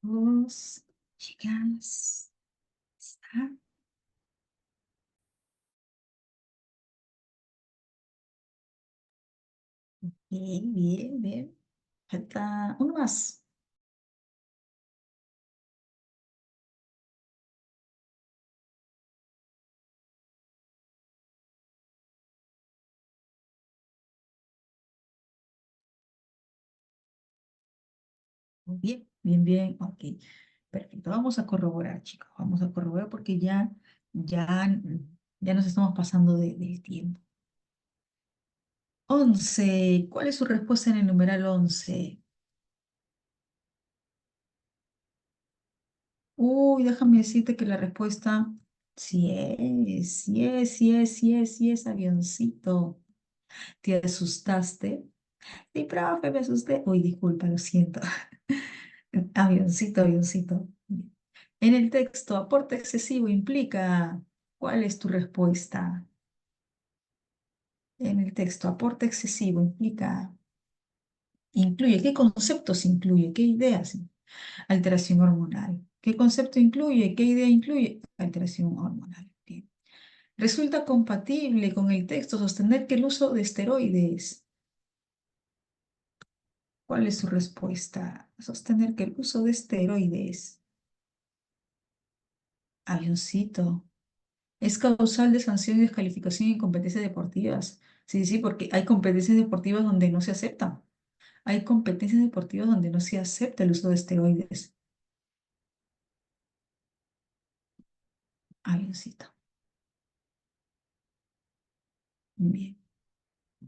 Dos, chicas. ¿Está? Bien, bien, bien. Falta uno más. Bien, bien, bien. Ok, perfecto. Vamos a corroborar, chicos. Vamos a corroborar porque ya, ya nos estamos pasando del tiempo. 11. ¿Cuál es su respuesta en el numeral 11? Uy, déjame decirte que la respuesta sí es, sí es, sí es, sí es, sí es, avioncito. ¿Te asustaste? Sí, profe, me asusté. Uy, disculpa, lo siento. Avioncito, avioncito. En el texto, aporte excesivo implica. ¿Cuál es tu respuesta? En el texto, aporte excesivo implica. Incluye. ¿Qué conceptos incluye? ¿Qué ideas? Alteración hormonal. ¿Qué concepto incluye? ¿Qué idea incluye? Alteración hormonal. Bien. Resulta compatible con el texto sostener que el uso de esteroides. ¿Cuál es su respuesta? Sostener que el uso de esteroides. Avioncito. Es causal de sanción y descalificación en competencias deportivas. Sí, sí, porque hay competencias deportivas donde no se acepta. Hay competencias deportivas donde no se acepta el uso de esteroides. Avioncito. Bien.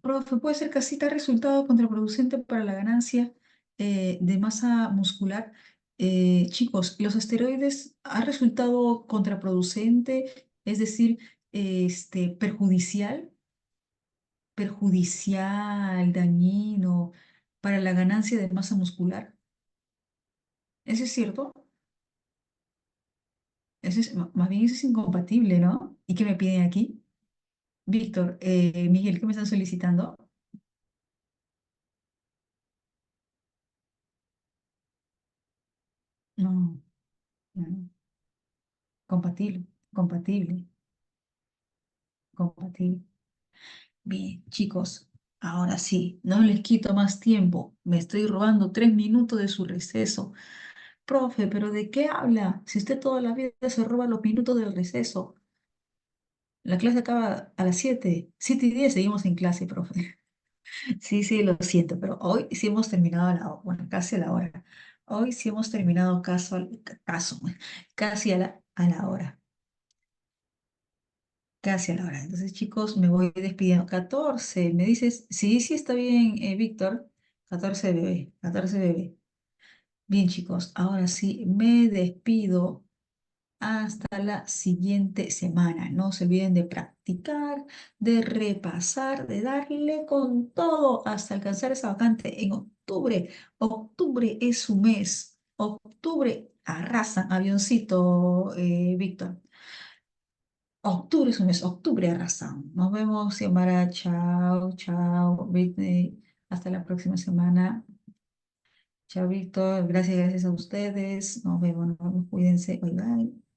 Profe, ¿puede ser casita resultado contraproducente para la ganancia de masa muscular? Chicos, los esteroides han resultado contraproducente, es decir, perjudicial, dañino para la ganancia de masa muscular. ¿Eso es cierto? Más bien eso es incompatible, ¿no? ¿Y qué me piden aquí? Víctor, Miguel, ¿qué me están solicitando? No, no, compatible, compatible, compatible. Bien, chicos, ahora sí, no les quito más tiempo. Me estoy robando 3 minutos de su receso. Profe, ¿pero de qué habla? Si usted toda la vida se roba los minutos del receso. La clase acaba a las 7:10 seguimos en clase, profe. Sí, sí, lo siento, pero hoy sí hemos terminado a la hora, bueno, casi a la hora. Hoy sí hemos terminado casi a la hora, casi a la hora. Entonces, chicos, me voy despidiendo. 14, me dices, sí, sí, está bien, Víctor. 14 bebé, 14 bebé. Bien, chicos, ahora sí, me despido. Hasta la siguiente semana. No se olviden de practicar, de repasar, de darle con todo hasta alcanzar esa vacante en octubre. Octubre es su mes. Octubre arrasan, avioncito, Víctor. Octubre es su mes, octubre arrasan. Nos vemos, Xiomara. Chao, chao, Whitney. Hasta la próxima semana. Chao, Víctor. Gracias, gracias a ustedes. Nos vemos, cuídense. Bye, bye.